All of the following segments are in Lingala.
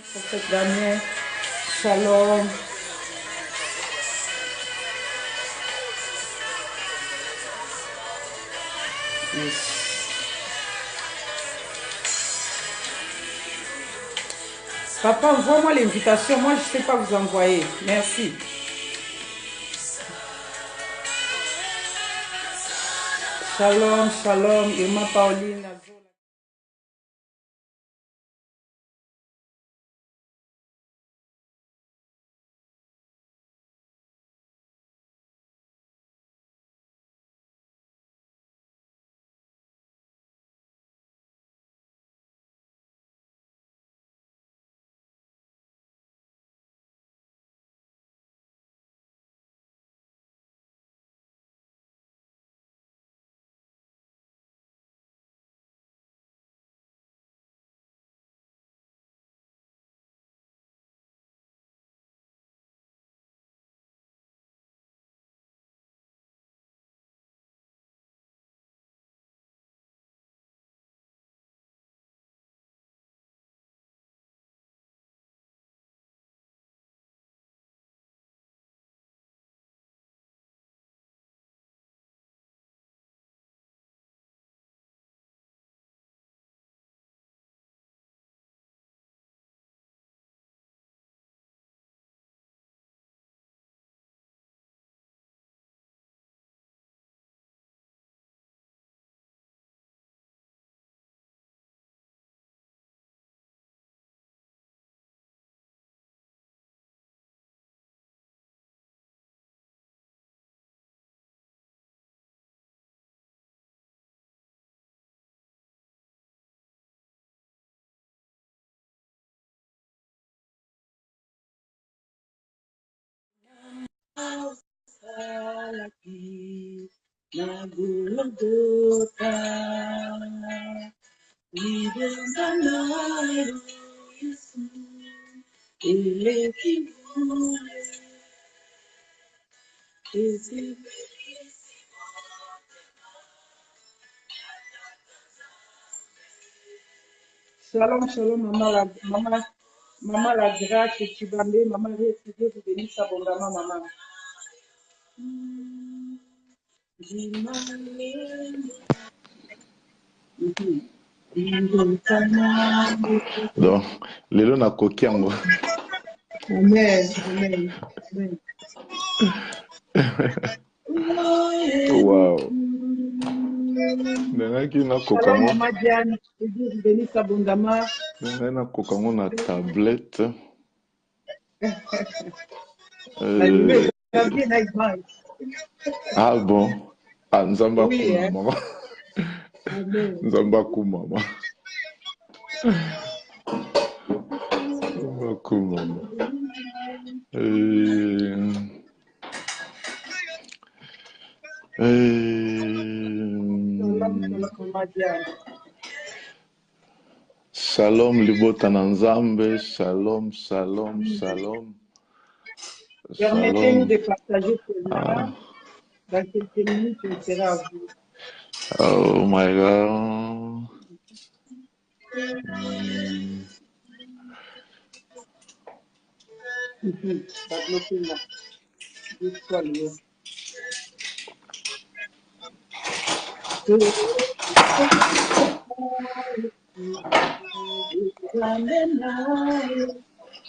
Prophète Damien, shalom. Yes. Papa, envoie-moi l'invitation. Moi, je ne sais pas vous envoyer. Merci. Shalom, shalom. Irma Pauline. Shalom, shalom, maman la grâce, Chibambe, maman, Dieu vous bénisse abondamment, maman. Donc, lelo na kokiango. Amen, amen, amen. Wow. Nengaki na Shalom, kokango. maman Diane, que Dieu vous bénisse abondamment. Nengaki na kokango na tablette. Ah bon? Ah, nzamba Oui, kuma hein. mama. Amen. Nzamba kuma mama. Nzamba kuma mama. Shalom libota na nzambe, shalom, shalom, shalom. Permettez-nous de partager cela. Dans quelques minutes, on sera à vous. Oh my God.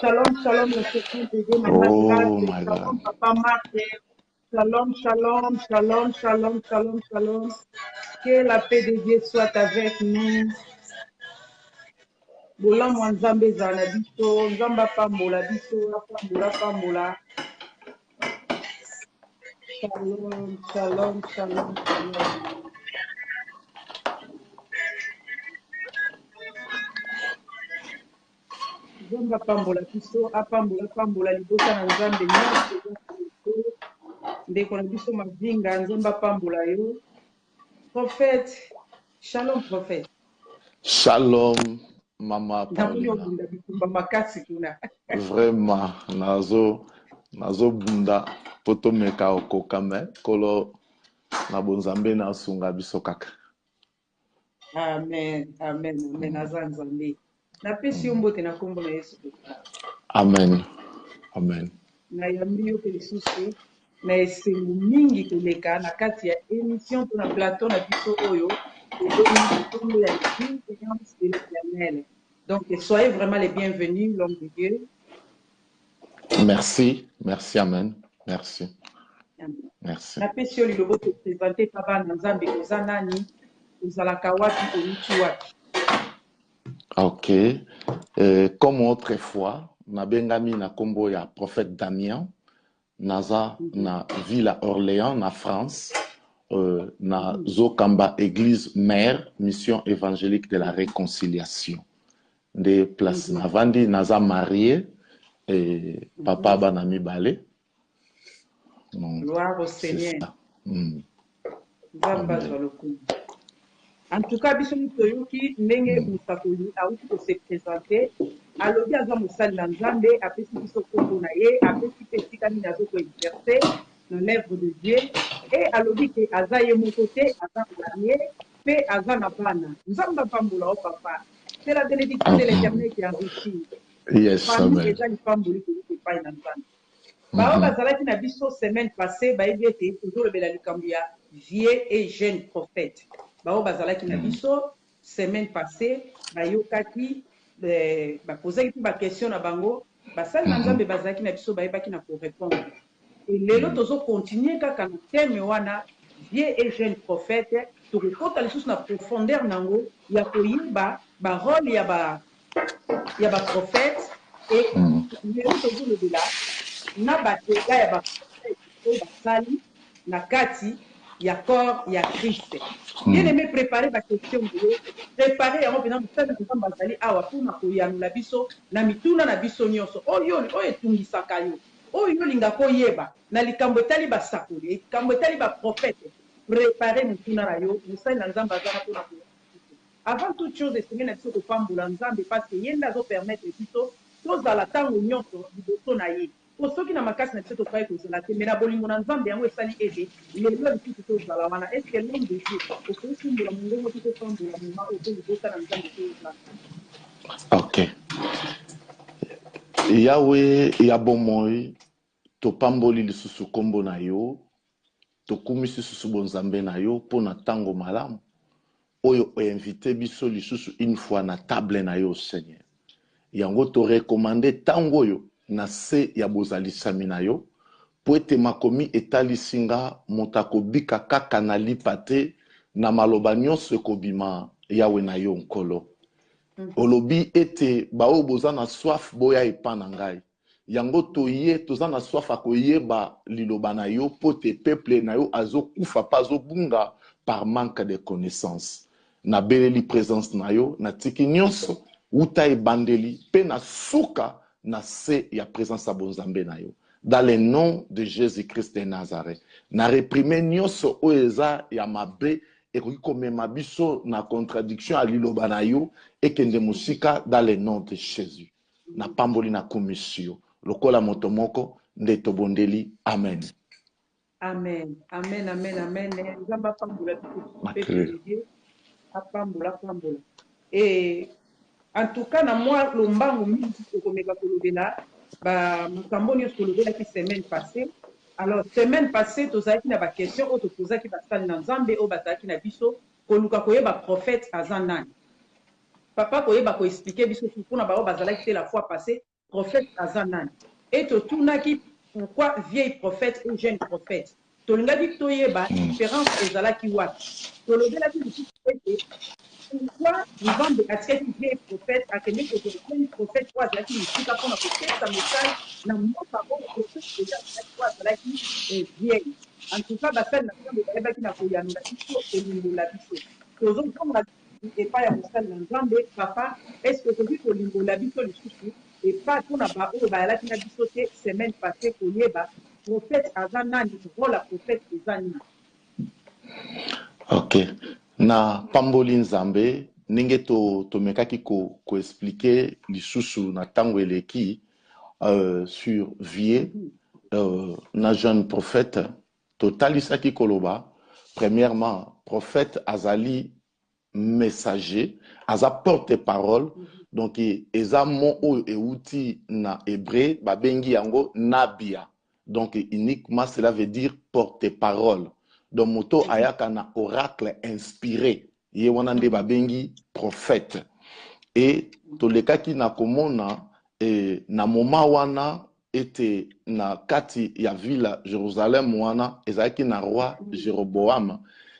Shalom, shalom, la serpente de Dieu, maman Oh Grace. my Shalom, God. papa Marc. Shalom, shalom, shalom, shalom, shalom, shalom. Que la paix de Dieu soit avec nous. Bolamu nzambe ezala na biso, nzambe apambola biso, apambola. Shalom, shalom, shalom, shalom. Nzambe apambola biso, apambola libosa na nzambe nyonso. Ndeko na biso mavinga, nzambe apambola yo. Prophète, shalom prophète. Shalom, Mama Namoni Paulina. obunda bitumba makasi kuna. Vraiment, nazo bunda poto meka okokame kolo na bonzambe na sunga biso kaka. Amen, amen, amen, aza nzambe. napesi yo mbote na kombo na Yesu Kristo. Amen. Amen. nayambi yo mpe lisusu na esengo mingi koleka na kati ya émission to na plateau na biso oyo ebengi kombo ya bienveillance de l'Éternel. Donc soyez vraiment les bienvenus, l'homme de Dieu. Merci. Merci. Amen. Merci. Merci. napesi yo lilobo topresente papa na nzambe oza nani, ozalaka wapi, outi wapi? Ok. Comme autrefois, nabengami na kombo ya prophète Damien, naza na ville Orléans, na France, na Zokamba Église Mère, Mission évangélique de la réconciliation. De place navandi, naza marié, et papa banami balé. Gloire au Seigneur. Mm. En tout cas, biso toyoki ndenge musakoli auti ko se présenter alobi aza mosali na nzambe apesi biso kombo na ye apesi mpe esika nini azoko exercer na l'œuvre de Dieu et alobi ke aza ye moko te aza marié mpe aza na bana. Nzambe apambola o papa, c'est la bénédiction de l'Éternel qui enrichit. Yes, Famille amen. eza lipamboli koyoki epai na nzambe. Bao bazalaki na biso semaine passée bayebi ete tozolobela likambo ya vieux et jeune prophète. Bao bazalaki na biso semaine passée bayokaki baposaki mpe baquestion na bango basali na nzambe bazalaki na biso bayebaki na korépondre. Et lelo tozokontinue kaka na teme wana vieux et jeune prophète, tokokota lisusu na profondeur nango ya koyeba barole ya baprophète et lelo tozolobela na bateka ya baprophète oyo basali na kati ya corps ya Christ. Bien aimé, préparer ma question de yo, préparer yango mpena mosali na nzambe azali awa mpona koyanula biso na mituna na biso nyonso oyo etungisaka yo oyo olinga koyeba na likambo etali basakoli likambo etali baprofete. Préparer motuna na yo mosali na nzambe azala mpona avant toute chose esengeli na biso kopambola nzambe parce que ye nde azopermettre biso tozala ntango nyonso liboso na ye po soki na makasi na biso topai kozala te me na bolingo na nzambe yango esali ete lelo lisusu tozala wana est ce que l'homme de Dieu okoki simbola mongongo ti topambola moma oyo to libosa na nzambe tozala. Ok. Yawe ya bomoi topamboli lisusu kombo na yo tokumisi lisusu bonzambe na yo mpo na ntango malamu oyo oinvite biso lisusu une fois na table na yo Seigneur. Yango torekomande ntango oyo na se ya bozalisami na yo po ete makomi etalisi nga moto akobika kaka na lipa te na maloba nyonso ekobima yawe na yo nkolo. Olobi ete bao boza na soif boya epa na ngai. Yango toye toza na soif akoyeba liloba na yo po te peuple na yo azokufa pa azobunga par manque de connaissance. Na beleli présence na yo na tiki nyonso uta ebandeli pe na suka na se ya présence ya bonzambe na yo. Dans le nom de Jésus-Christ de Nazareth. Na reprime nyonso oyo eza ya mabe ekoki komema biso na contradiction ya liloba na yo ekende mosika dans le nom de Jésus. Na pamboli na komisio lokola moto moko nde tobondeli. Amen. Amen. Amen. Amen. Amen. Nzambe apambola peuple de Dieu apambola. Et en tout cas na moi lombango mingi tokomeka kolobela makambo nyonso tolobelaki semaine passée. Alors semaine passée tozalaki na baquestion oyo topozaki basali na nzambe oyo bazalaki na biso koluka koyeba prophète aza nani. Papa koyeba koexplike biso mpona bango bazalaki te la fois passée prophète aza nani. Et totunaki pourquoi vieil prophète ou jeune prophète. Tolingaki toyeba différence ezalaki wapi. Tolobelaki lisusu ete pourquoi nzambe atiaki vieil prophète akende kozala prophète oyo azalaki mosika mpona kopesa message na mboka oyo prophète deja azalaki oyo azalaki vieil. En tout cas basali na nzambe bayebaki na koyanula biso kolimbola biso tozozonga epai ya mosali na nzambe papa est-ce que okoki kolimbola biso lisusu epai mpona baoyo bayalaki na biso te semaine passée koyeba prophète aza nani rôle ya prophète eza nini. Ok. Na pamboli nzambe ndenge tomekaki koexplike lisusu na ntango eleki sur vie na jeune prophète totalisaki koloba premièrement prophète azali messager aza porte-parole Donc eza mo oyo euti na hébreu babengi yango nabia. Donc uniquement cela veut dire porte-parole. Donc moto ayaka na oracle inspiré ye wana nde babengi prophète. Et tolekaki na komona na moma wana ete na kati ya villa Jérusalem wana ezalaki na roi Jéroboam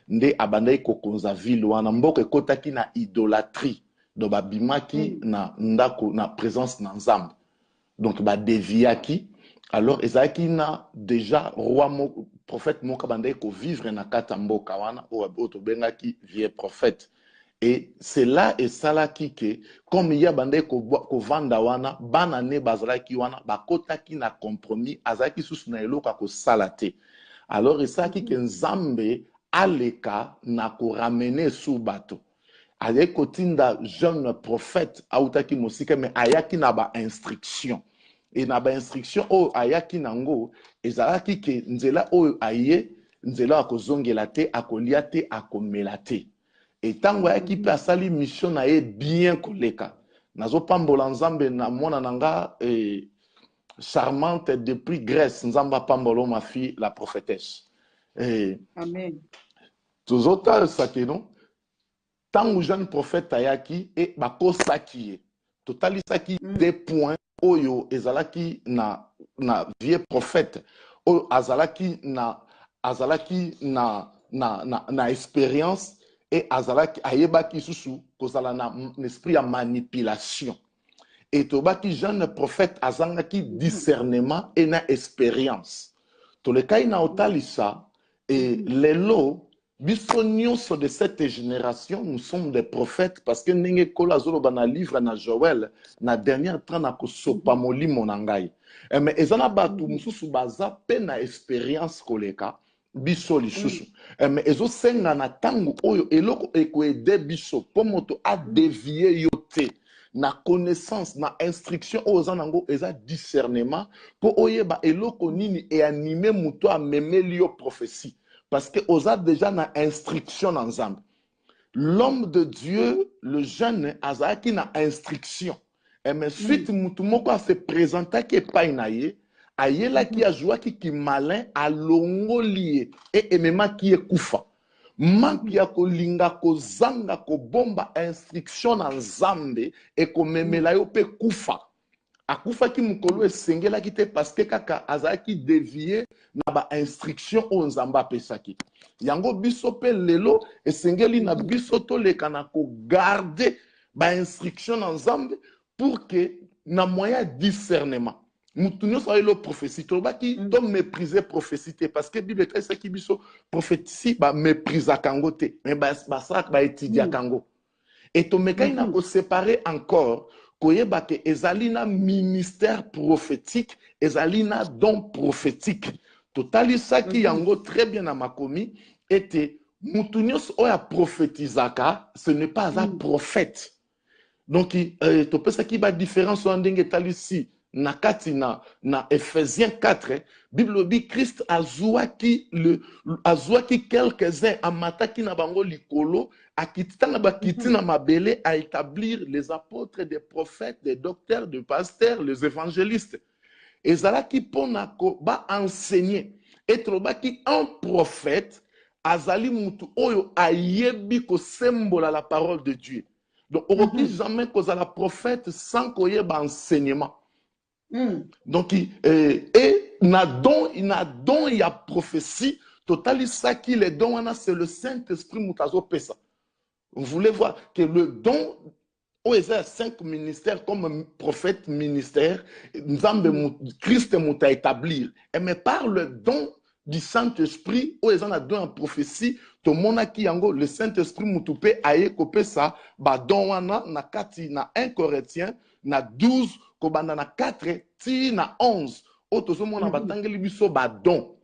nde abandaki kokonza ville wana mboka ekotaki na idolâtrie. Donc babimaki na ndako na présence na Nzambe. Donc badeviaki. Alors ezalaki na déjà roi prophète moko bandaki ko vivre na kata mboka wana oyo tobengaki vieux prophète. Et c'est là et ça là qui que comme il y a bandé ko vanda wana banane bazalaki wana bakotaki na compromis azaki susu na eloko ko salate. Alors et ça qui que Nzambe aleka na ko ramener sous bateau. Ayaki kotinda jeune prophète autaki mosika mais ayaki na ba instruction. Et na ba instruction o ayaki nango ezalaki ke nzela o aye nzela akozongela te akolia te akomela te. Et tango ayaki pe asali mission na ye bien koleka. Nazo pambola Nzambe na mwana nanga charmante depuis Grèce, Nzamba pambolo ma fille la prophétesse. Amen. Tozota sakeno tango jeune prophète ayaki et bakosaki ye. Totali saki des points oyo ezalaki na vieux prophète oyo azalaki na expérience et azalaki ayebaki susu kozala na esprit ya manipulation. Et tobaki jeune prophète azangaki discernement et na expérience. Tolekai na otalisa et lelo biso nyonso de cette génération nous sommes des prophètes parce que ndenge kola zoloba na livre na Joël na dernière temps na kosopa molimo na ngai. Mais ezana batu mususu baza pe na expérience koleka biso lisusu. Mais ezosenga na tango oyo eloko ekoede biso po moto a dévier yo te na connaissance na instruction oza nango eza discernement po oyeba eloko nini e animé muto a memeli yo prophétie parce que oza déjà na instruction na Nzambe. L'homme de Dieu, le jeune azaki na instruction. Et mais suite mutu moko a se présenter ke pai na ye ayela ki ajua ki malin alongoli et emema ki ekufa. Manki ya kolinga kozanga kobomba instruction na Nzambe e komemela yo pe kufa. Akufa ki mukolo esengela ki te parce que kaka azaki dévier na ba instruction o Nzamba pesaki. Yango biso pe lelo esengeli na biso to leka na ko garder ba instruction na Nzambe pour que na moyen discernement mutu nyonso ayelo prophétie tobaki to mépriser prophétie parce que Bible est qui biso prophétie ba méprisa kango te mais ba sak ba étudia kango et to mekai na ko séparer encore koyeba ke ezali na ministère prophétique ezali na don prophétique totali saki yango très bien na makomi était mutu nyonso oya prophétisaka ce n'est pas un prophète. Donc to pesa ki ba différence en ndenge tali si na kati na Ephésiens 4 Bible bi Christ azwaki quelques-uns amataki na bango likolo akitita na bakiti na mabele à établir les apôtres, des prophètes, des docteurs, des pasteurs, les évangélistes. Ezalaki pona ko ba enseigner etrobaki un prophète azali mutu oyo ayebi ko sembola la parole de Dieu. Donc on ne peut jamais causer la prophète sans qu'il y ait un enseignement. Donc et na don il y a prophétie total ça qui les dons c'est le Saint-Esprit mutazo pesa. Vous voulez voir que le don où il y a 5 ministères comme prophète ministère Nzambe Christ muta établir mais par le don du Saint-Esprit où ils ont a don en prophétie to mona ki yango le Saint-Esprit mutupe aye kopé ça ba don wana na kati na 1 Corinthiens na 12 kobanda na 4 ti na 11 oto mona batangeli biso ba don.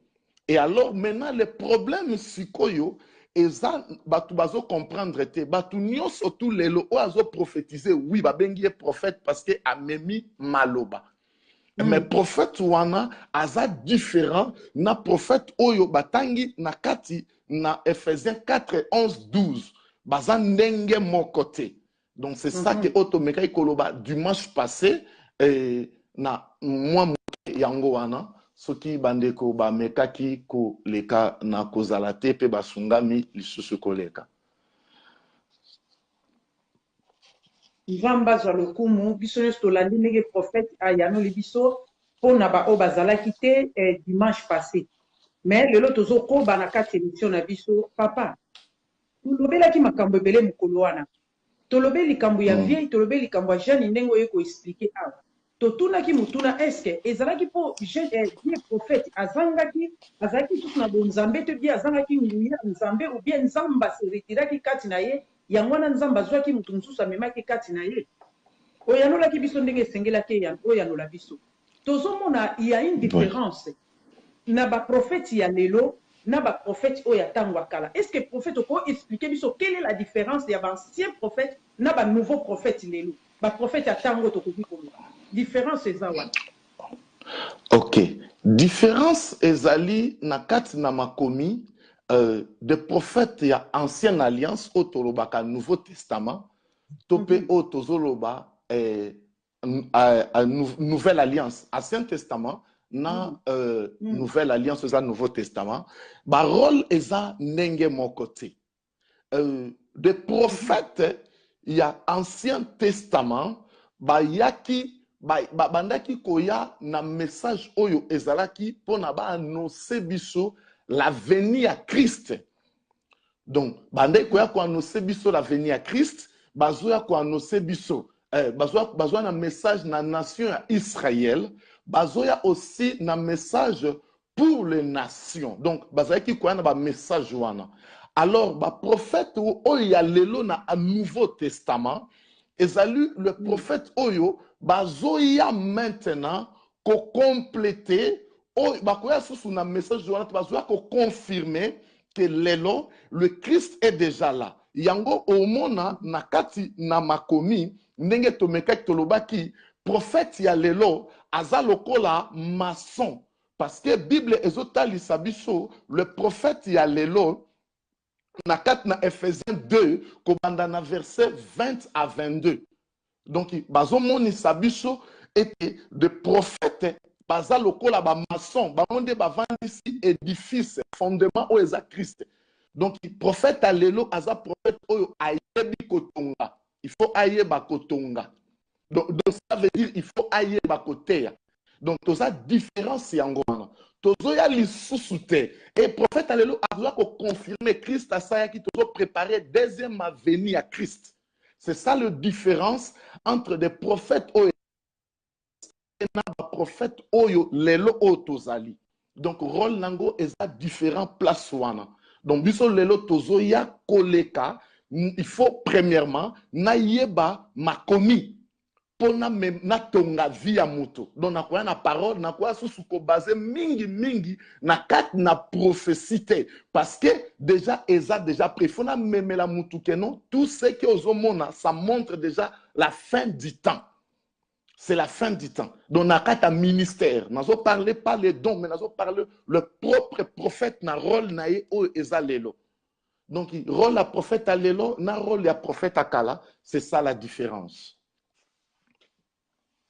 Et alors maintenant le problème sikoyo eza batu bazo comprendre te batu nyonso tous les lo azo prophétiser oui ba bengi prophète parce que amemi maloba. Mais prophète wana aza différent na prophète oyo batangi na kati na Ephésiens 4 11 12 baza ndenge mon côté. Donc c'est ça que Otomeka Koloba dimanche passé na moi yango wana soki bandeko ba mekaki ko leka na kozala te pe basungami lisusu koleka. Nzamba za lokumu biso nyonso tolandi ndenge prophète ayanoli biso mpona baoyo bazalaki te dimanche passé. Mais lelo tozokoba na kati émission na biso papa tolobelaki makambo ebele mokolo wana tolobe likambo ya vieille tolobe likambo ya jeune ndenge oyo koexplike awa totunaki mutuna eske ezalaki mpo vie prophète azalaki tutu na bonzambe te bie azangaki nguya nzambe ou bien nzambe aseretiraki kati na ye yango wana nzambe azwaki mutu mosusu amemaki kati na ye oyanolaki biso ndenge esengelaki oyanola biso tozomona ya une différence na baprophète ya lelo na baprophète oyo ya ntango ya kala. Est-ce que prophète oko expliquer biso quelle est la différence ya bancien prophète na banouveau prophète lelo baprophète ya ntango tokoki koloba différence eza wana? Ok, différence ezali na kati na makomi des prophètes ya ancienne alliance au tolobaka nouveau testament topé au tozoloba nouvelle alliance ancien testament na nouvelle alliance eza nouveau testament ba rôle eza ndenge moko te des prophètes ya ancien testament bayaki bandaki koya na message oyo ezalaki pona ba annoncer biso la venue à Christ. Donc bandaki koya ko annoncer biso la venue à Christ bazoya ko annoncer biso bazoya na message na nation ya Israël bazoya aussi na message pour les nations. Donc bazaki koya na ba message wana. Alors ba prophète oyo ya lelo na nouveau testament ezali le prophète oyo bazoya maintenant ko compléter oyo bakoya susu na message wana bazoya ko confirmer que lelo le Christ est déjà là. Yango omona na kati na makomi ndenge tomekaki tolobaki prophète ya lelo aza lokola maçon parce que Bible ezotalisa biso le prophète ya lelo na kati na Ephésiens 2 kobanda na verset 20 à 22. Donc bazomonisa biso ete de prophète baza lokola ba maçon bamonde bavandisi édifice fondement oyo eza Christ. Donc prophète alelo aza prophète oyo ayebi kotonga, il faut ayeba kotonga. Donc ça veut dire il faut ayeba koteya. Donc toza différence yango wana tozoya lisusu te et prophète alelo azoya ko confirmer Christ asayaki tozo préparer deuxième venue à Christ. C'est ça la différence entre des prophètes oyo et na prophète oyo lelo oyo tozali. Donc rôle nango eza différent place wana. Donc biso lelo tozoya koleka il faut premièrement nayeba makomi pona na tonga via muto. Donc na kwa na parole na kwa susu ko basé mingi na kat na prophétie parce que déjà eza déjà prêt fona memela mutu kenon tout ce que ozomona ça montre déjà la fin du temps. C'est la fin du temps. Donc na kat ministère nazo parler pas les dons mais nazo parler le propre prophète na rôle na ye o eza lelo. Donc rôle la prophète à lelo na rôle ya prophète akala, c'est ça la différence.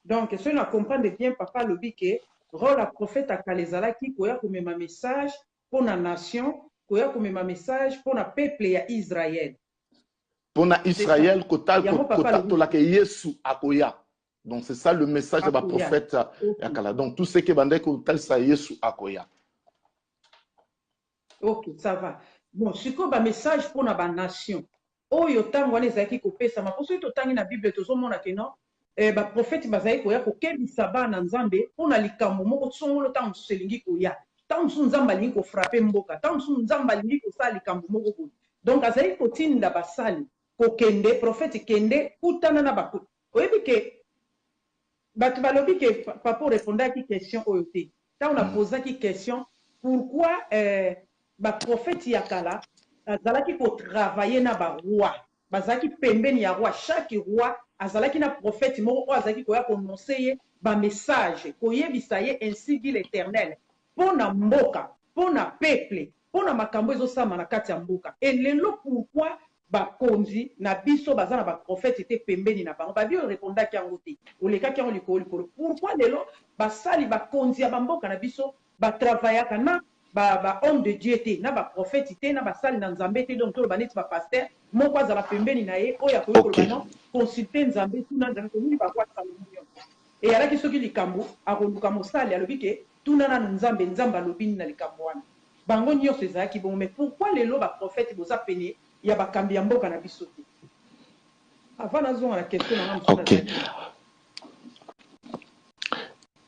Donc, si on comprend bien, papa lobi que rôle la prophète à Kalezalaki, koya komema message pour la nation, koya komema message pour le peuple ya Israël. Pour na Israël, kota la ke Yesu akoya. Donc c'est ça le message de la prophète yakala. Donc tout ce qui bande kotal sa Yesu akoya. Ok, ça va. Bon, c'est quoi le message pour la nation? Oyo tango wana ezaki kopesa ma poso to tangi na Bible tozomona ke non ba prophète bazali koya ko kebisa bana nzambe pona likambo moko tsongolo tango selingi koya tango nzamba lingi ko frapper mboka tango nzamba lingi ko sala likambo moko ko donc azali ko tinda basali ko kende prophète kende kutana na bako oyebi ke batu balobi ke papa répondaki question oyo te tango na posaki question pourquoi ba prophète yakala azalaki ko travailler na ba roi bazalaki pembeni ya roi chaque roi azalaki na prophète moko azalaki koya annoncer ba message koyebisa ye ainsi dit l'Éternel pona mboka pona peuple pona makambo ezosama na kati ya mboka et lelo pourquoi bakonzi na biso baza na baprofete te pembeni na bango babi orépondaki yango te olekaki yango likolo likolo pourquoi lelo basali bakonzi ya bamboka na biso batravaillaka na homme de Dieu te na baprofete te na basali na nzambe te donc toloba neti bapaster moko azala pembeni na ye oyo akoki koloba non consulte nzambe tuna nzambe tomoni bakwatisa lomo eyalaki soki likambo akoluka mosali alobi ke tuna nanu nzambe nzambe alobi nini na likambo wana bango nyonso ezalaki bongo mais pourquoi lelo baprofete boza pene ya bakambi ya mboka na biso te avant nazonga na question na okay.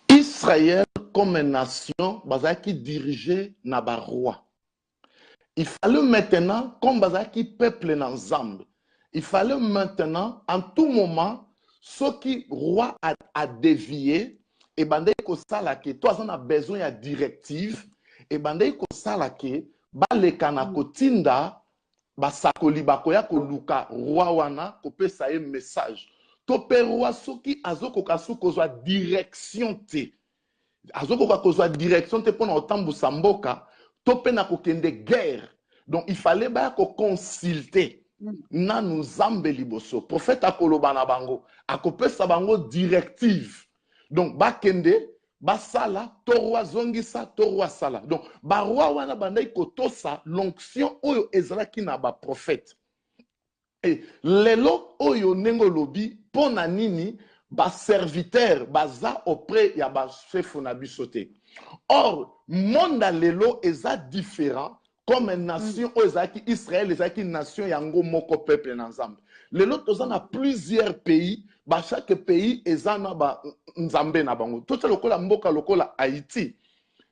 Israël comme nation bazaki dirigé na ba roi. Il fallait maintenant comme bazaki peuple na Nzambe. Il fallait maintenant en tout moment ce qui roi a dévié et bandé ko sala ke toi on a besoin ya directive et bandé ko sala ke ba le kana kotinda basakoli bakoya koluka roi wana kopesa ye message to pe roi soki azokoka sukozwa direction te azokoka kozwa direction te pona otambusa mboka to pe na kokende guerre donc il fallait ba ko consulter na nzambe liboso prophète akoloba na bango akopesa bango directive donc bakende basala to roi zongisa to roi sala donc ba roi wana bandai kotosa l'onction oyo ezalaki na ba prophète et lelo oyo nengo lobi pona nini ba serviteur baza auprès ya ba chef na bisote or monde lelo eza différent comme une nation oyo ezalaki Israël ezalaki nation yango moko peuple na Nzambe lelo toza na plusieurs pays ba chaque pays ezana ba nzambe na bango to lokola mboka lokola Haïti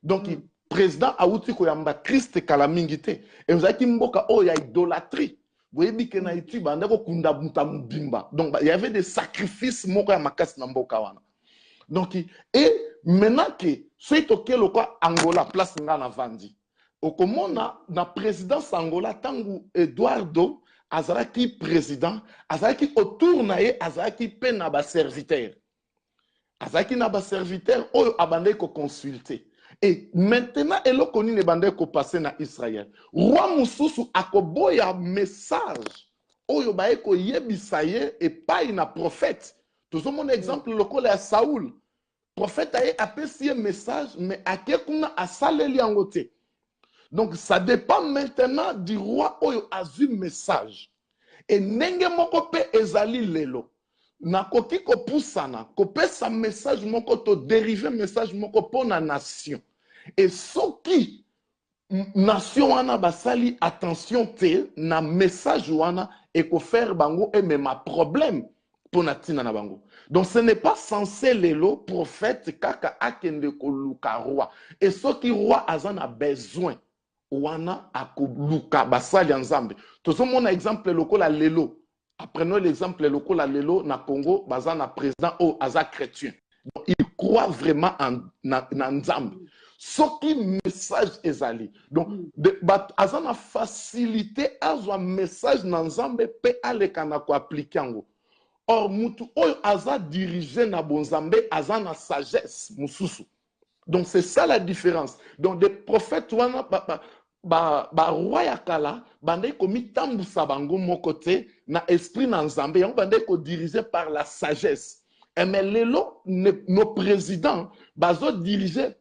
donc président auti ko yamba Christ kala mingi te ezaki mboka o ya idolâtrie boyebi ke na Haïti banda ko kunda mutamubimba donc il y avait des sacrifices moko ya makasi na mboka wana donc et maintenant que c'est toke lokola Angola place nga na vandi okomona na présidence Angola tangu Eduardo azalaki président azalaki autour na ye azalaki pe na ba serviteur azalaki na ba serviteur oyo abandai ko consulter et maintenant eloko nini ebandai ko passer na Israël roi mususu akoboya message oyo baye ko yebisa ye epai na prophète tozomona exemple lokola ya Saoul prophète aye apesi message mais akekuna asaleli yango te. Donc, ça dépend maintenant du roi oyo azu message. Et nenge moko pe ezali lelo. Na koki ko pusana, ko pesa message moko to dériver message moko pour na nation. Et soki nation wana basali attention te na message wana et ko faire bango et même problème pour na tina na bango. Donc ce n'est pas censé lelo prophète kaka akende ko luka roi. Et soki roi azana besoin wana akoluka basali nzambe tozomona exemple lokola lelo apprenons l'exemple lokola lelo na Congo bazana président o aza chrétien donc il croit vraiment en na nzambe soki message ezali donc azana facilité azwa message na nzambe pe aleka na ko appliquer yango or mutu oyo aza dirigé na bonzambe azana sagesse mususu. Donc c'est ça la différence. Donc des prophètes wana roi ya kala bandai komi tambusa bango mokote na esprit na nzambe yango bandai ko dirigé par la sagesse. Et mais lelo nos présidents bazo dirigé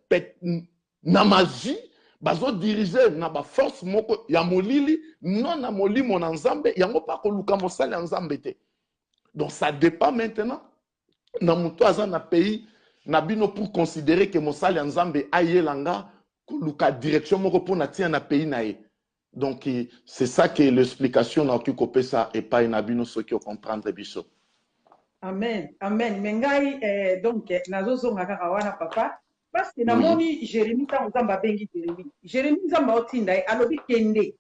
na magie bazo dirigé na ba force moko ya molili non na molimo na nzambe yango pa ko luka mosali ya nzambe te. Donc ça dépend maintenant na muto aza na pays Nabino pour considérer que Mosali Nzambe ayelanga koluka direction moko pour na tia na pays nae. Donc c'est ça que l'explication na ki kopesa et pas nabino ceux qui comprendre biso. Amen. Amen. Mengai donc nazozo ngaka wana papa parce que namoni Jérémie ta Nzamba bengi Jérémie. Jérémie Nzamba otinda alobi kende.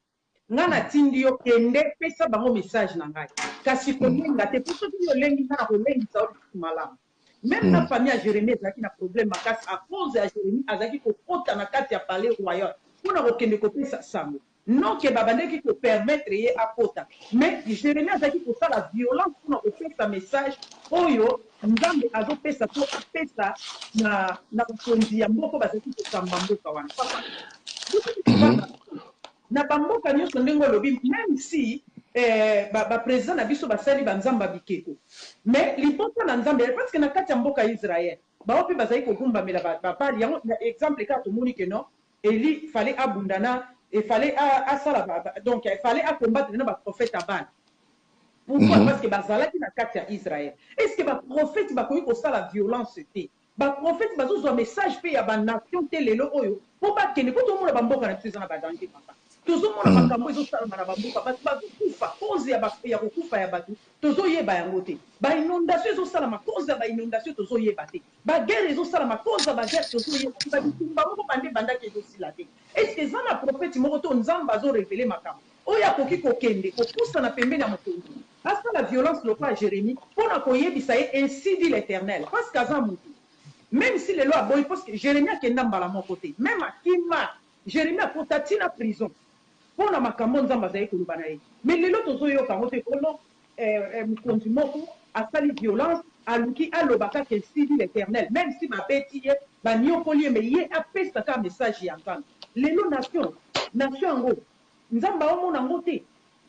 Ngana tindi yo kende pesa bango message na ngai. Kasi komenga te pour ceux qui yo lengi na ko lengi sa malamu. Même la famille à Jérémie a un problème à cause de Jérémie, Azaki ko kota na kati ya palais royal. Pour na kokende ko pesa sango. Non que babane qui peut permettre ye à kota. Mais Jérémie Azaki ko ça la violence pour na ko pesa message oyo nzambe azo pesa to pesa na konzi ya mboko bazaki ko samba mboka wana. Na bamboka nyonso ndenge lobi même si président na biso basali banzamba bikeko mais liboso na nzambe parce que na kati ya mboka Israël bao mpe bazali kogumbamela bapali yango exemple kaka tomoni ke non Eli fallait abundana et fallait asala donc il fallait combattre na baprophète à Baal. Pourquoi? Parce que bazalaki na kati ya Israël. Est-ce que baprophète bakoki kosala violence te? Baprophète bazozwa message pe ya banation te lelo oyo po bakende po tomona bamboka na biso eza na badanger papa. Tozomona makambo ezosalama na bamboka bato bazokufa cause ya kokufa ya bato tozoyeba yango te. Bainondation ezosalama cause ya bainondation tozoyeba te. Baguerre ezosalama cause ya baguerre tozoyeba te. Babitumba moko bande bandaki ezosila te. Est-ce que eza na prophète moko to nzambe azorevele makambo oyo akoki kokende kopusa na pembeni ya mokonzi asala violence lokola Jérémie mpona koyebisa ye ainsi dit l'Éternel parce que aza motu même si lelo aboyi parce que Jérémie akenda mbala moko te même akima Jérémie akota ntina prison mpona makambo nzambe azali koloba na ye mais lelo tozoyoka yango te kono mokonzi moko asali violence aluki aloba kaka ainsi dit l'Éternel même si babeti ye baniokoli ye mais ye apesaka message ya nzambe lelo nation yango nzambe aomona yango te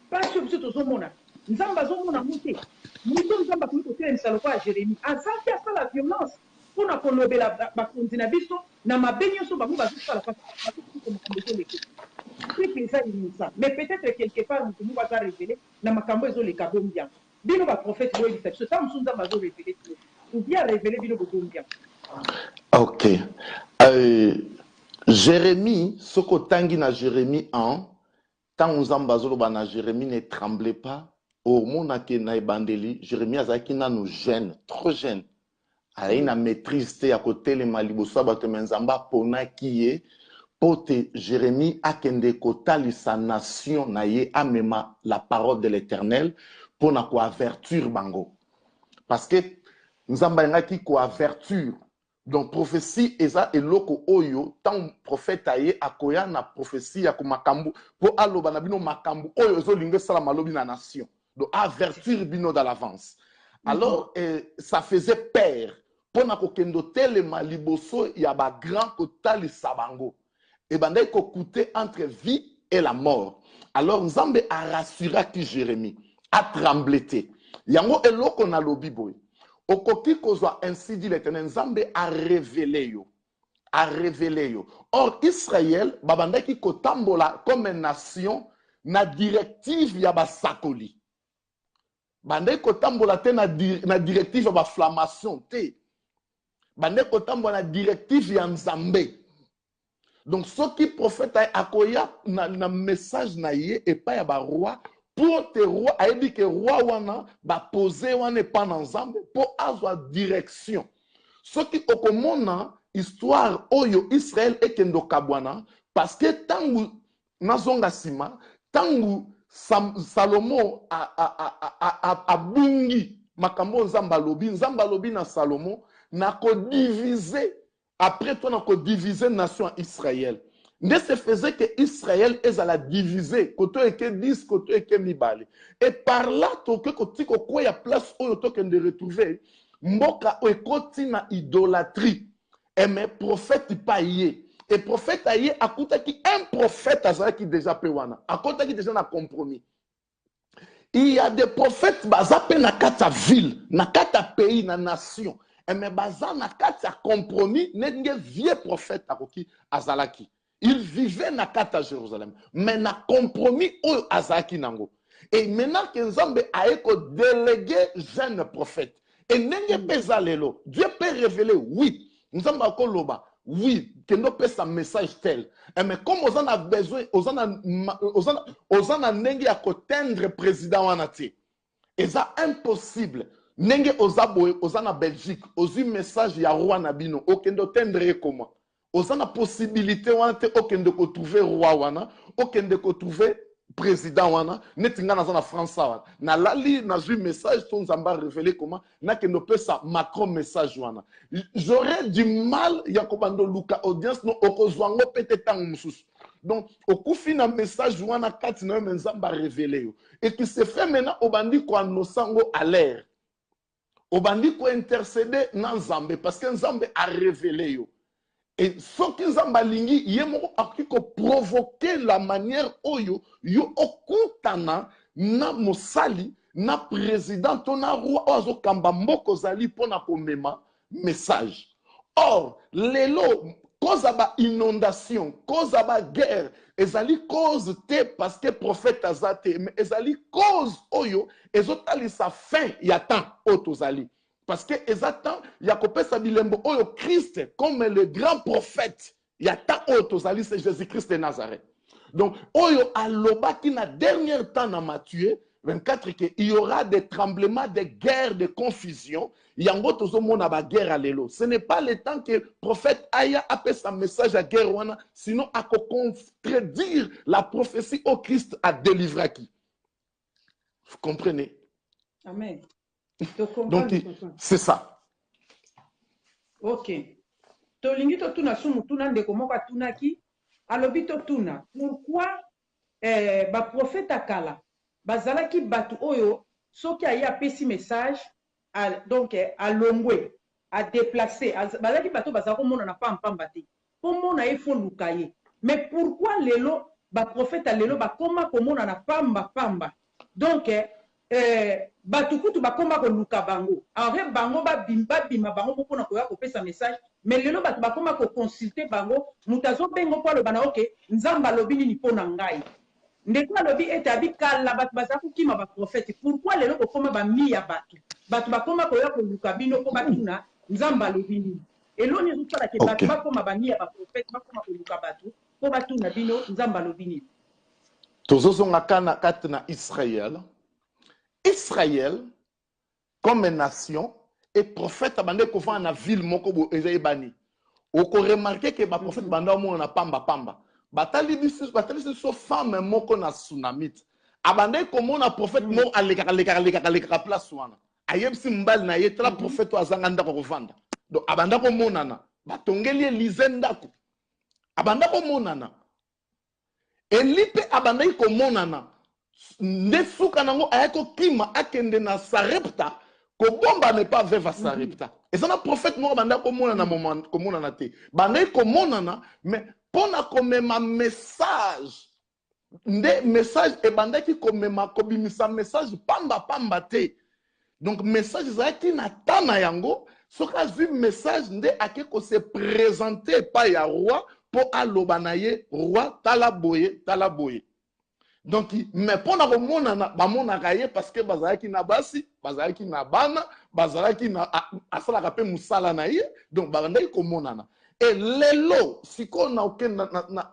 pasi biso tozomona nzambe azomona yango te moto nzambe akoki kotelemisa lokola Jérémie azaki asala violence mpona kolobela bakonzi na biso na mabe nyonso bango bazosala makambo ezoleka soki eza limisa mais peut-être quelque part moto moko aza révélé na makambo ezoleka bombianga bino baprophète boyebisa biso ntango mosusu nzambe azorévélé bino ou bien révélé bino bobombianga. Ok. Jérémie, ce que na Jérémie 1, tant nzambe azoloba na Jérémie ne tremblez pas, au monake na ebandeli, Jérémie azaki na nous jeune, trop jeune. Ayi na maîtrise te ya kotelema liboso bato nzamba pona kiye pote Jérémie akende kotalisa nation na ye amema la parole de l'Éternel pona ko avertir bango. Parce que nzamba ngaki ko avertir. Donc prophétie eza eloko oyo tant prophète aye akoya na prophétie ya ko makambu po aloba na bino makambu oyo zo linge sala malobi na nation. Donc avertir bino dans l'avance. Alors ça faisait peur pona ko kendo telema liboso ya ba grand kotali sabango. Et bandai ko coûter entre vie et la mort. Alors Nzambe a rassuré qui Jérémie a tremblé. Yango eloko na lobi boy. Okoki kozwa ainsi dit l'Éternel, Nzambe a révélé yo. A révélé yo. Or, Israël, babandaki kotambola comme une nation, na directive ya basakoli. Bandai kotambola te na directive ya baflammation te. Bandai kotambola na directive ya Nzambe. Donc, ce qui prophète akoya na message na ye et pas ya ba roi, pour te roi, a dit que roi wana ba poser wana pas ensemble pour avoir direction. Ce qui okomona histoire oyo Israël et kendo kabwana parce que tangu nazonga sima tangu Salomo a bungi makambo nzamba lobi na Salomo na ko diviser après toi na ko diviser nation Israël. Ne se faisait que Israël est à la diviser, koto eke 10, koto eke mibale. Et par là, toke koti ko ya place oyo toke de retrouver, mboka ekoti na idolâtrie. Et mais prophète pa yé. Et prophète aye akuta ki un prophète azala ki déjà pewana. Akuta ki déjà na compromis. Il y a des prophètes bazape na kata ville, na kata pays, na nation. Et mais baza na kata compromis, nenge vieux prophète akoki azalaki. Il vivait na kata Jérusalem, mais na compromis au azaki nango. Et maintenant que Nzambe a délégué jeune prophète, et nenge pesa lelo, Dieu peut révéler, oui, Nzambe a koloba, oui, que nous peut sa message tel. Mais comme on a besoin, on a nenge a kotendre président wanati, et ça impossible. Nenge ozaboye, ozana Belgique, ozu message ya roi nabino, okendo tendre comment. Oza na possibilité wana te okende ko trouver roi wana okende ko trouver président wana netinga na na France wana na lali na ju message ton Nzamba révélé comment na kendo pesa Macron message wana j'aurais du mal ya ko bando luka audience no okozwango peut-être tang mususu donc okufi na message wana kati na Nzamba révélé yo et qui se fait maintenant obandi ko anosango à l'air obandi ko intercéder na Nzambe parce que Nzambe a révélé yo. Et ce qui Nzamba lingi, yemo a provoquer la manière oyo yo okutana na mosali na président to na roi ozo kamba mboko zali pona komema message. Or lelo cause ba inondation, cause ba guerre, ezali cause te parce que prophète azate, mais ezali cause oyo ezotali sa fin ya temps otozali. Parce que ezatan ya kopesa bilembo oyo Christ comme le grand prophète ya temps otozali, c'est Jésus-Christ de Nazareth. Donc oyo alobaki na dernier temps na Matthieu 24 qu'il y aura des tremblements, des guerres, des confusions. Yango tozomona ba guerre à l'élo. Ce n'est pas le temps que le prophète Aya appelle sa message à guerre, sinon à contredire la prophétie au Christ à délivrer qui. Vous comprenez? Amen. Donc c'est ça. Ok. Tolingi to tuna sumu tuna ndeko moko tunaki alobi to tuna. Pourquoi ba prophète akala bazalaki batu oyo soki aya pesi message donc à longwe à déplacer bazalaki bato bazako mona na pamba te po mona ifo lukaye. Mais pourquoi lelo ba prophète lelo ba koma ko mona na pamba donc batu kutu ba koma ko luka bango alors bango ba bima bango pona ko ya ko pesa message. Mais lelo batu ba koma ko consulter bango mutazo bengo po lo bana ok nzamba lobini ni pona ngai. Ndeko lobi etabi kala batu bazaku kima ba prophète. Pourquoi lelo ko koma ba mi ya batu batu ba koma ko ya ko luka bino ko batuna nzamba lobini eloni zutala ke batu ba koma ba mi ya ba prophète ba koma ko luka batu ko batuna bino nzamba lobini. Tozozonga kana katna Israël comme nation et prophète abande ko fa na ville moko bo ezebani. Oko remarquer que ba prophète banda mo na pamba batali biso so femme moko na tsunamite abande komona prophète mo aleka place wana ayebisi mbali na ye tala prophète azanga ndako kovanda donc abanda komonana batongeli Élysée ndako abanda komonana Elipe abanda komonana nde suka nango ayako kima akende na Sarepta kobomba ne pas veva Sarepta et ça na prophète mo abanda komonana moment komonana te banda komonana mais pona komema message nde message ebandaki komema kobimisa message pamba te donc message ezalaki na tana yango soki azwi message nde ake ko se présenter pa ya roi po aloba na ye roi tala boye donc mais pona komonana bamonaka ye parce que bazalaki na basi bazalaki na bana bazalaki na asalaka pe musala na ye donc bandaki komonana. Et lelo, si on a aucun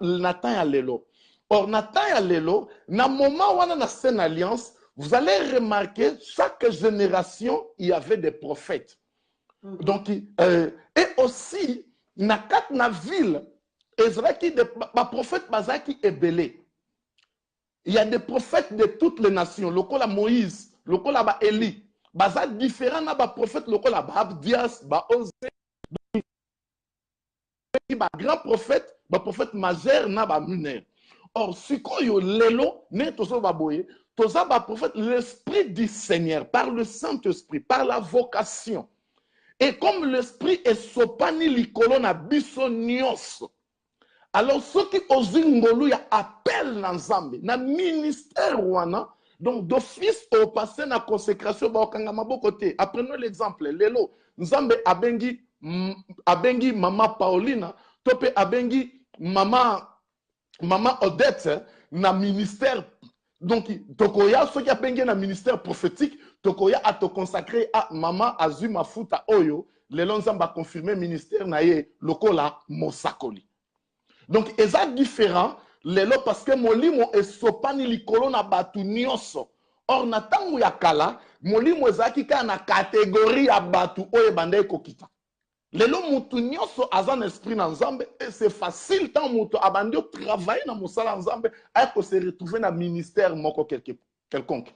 Nathan ya lelo. Or Nathan ya lelo, na moment où on a la scène alliance, vous allez remarquer chaque génération il y avait des prophètes. Donc et aussi na quatre na ville, ezraki des prophètes bazaki ebelé. Il y a des prophètes de toutes les nations. Lokola Moïse, lokola ba Eli, baza différents na ba prophètes lokola ba Abdias, ba Osée. Ba grand prophète, ba prophète majeur na ba mineur. Or si koyo lelo ne tozo ba boye, toza ba prophète l'esprit du Seigneur par le Saint-Esprit, par la vocation. Et comme l'esprit est sopani likolo na biso nyonso. Alors ceux qui ozingolu ya appel na Nzambe, na ministère wana, donc d'office au passé na consécration ba okanga maboko te. Apprenons l'exemple lelo Nzambe abengi mama Paulina, tope abengi mama Odette na ministère. Donc tokoya ceux qui abengi na ministère prophétique, tokoya a te consacrer à mama Azuma Futa Oyo, lelo Nzamba confirmer ministère na ye lokola Mosakoli. Donc eza différent lelo parce que molimo esopani likolo na batu nyonso. Or na tangu ya kala molimo ezaki ka na catégorie ya batu oyo bande kokita. Lelo mutu nyonso aza na esprit na Nzambe et c'est facile tant mutu abandi travailler na mosala Nzambe a ko se retrouver na ministère moko quelconque.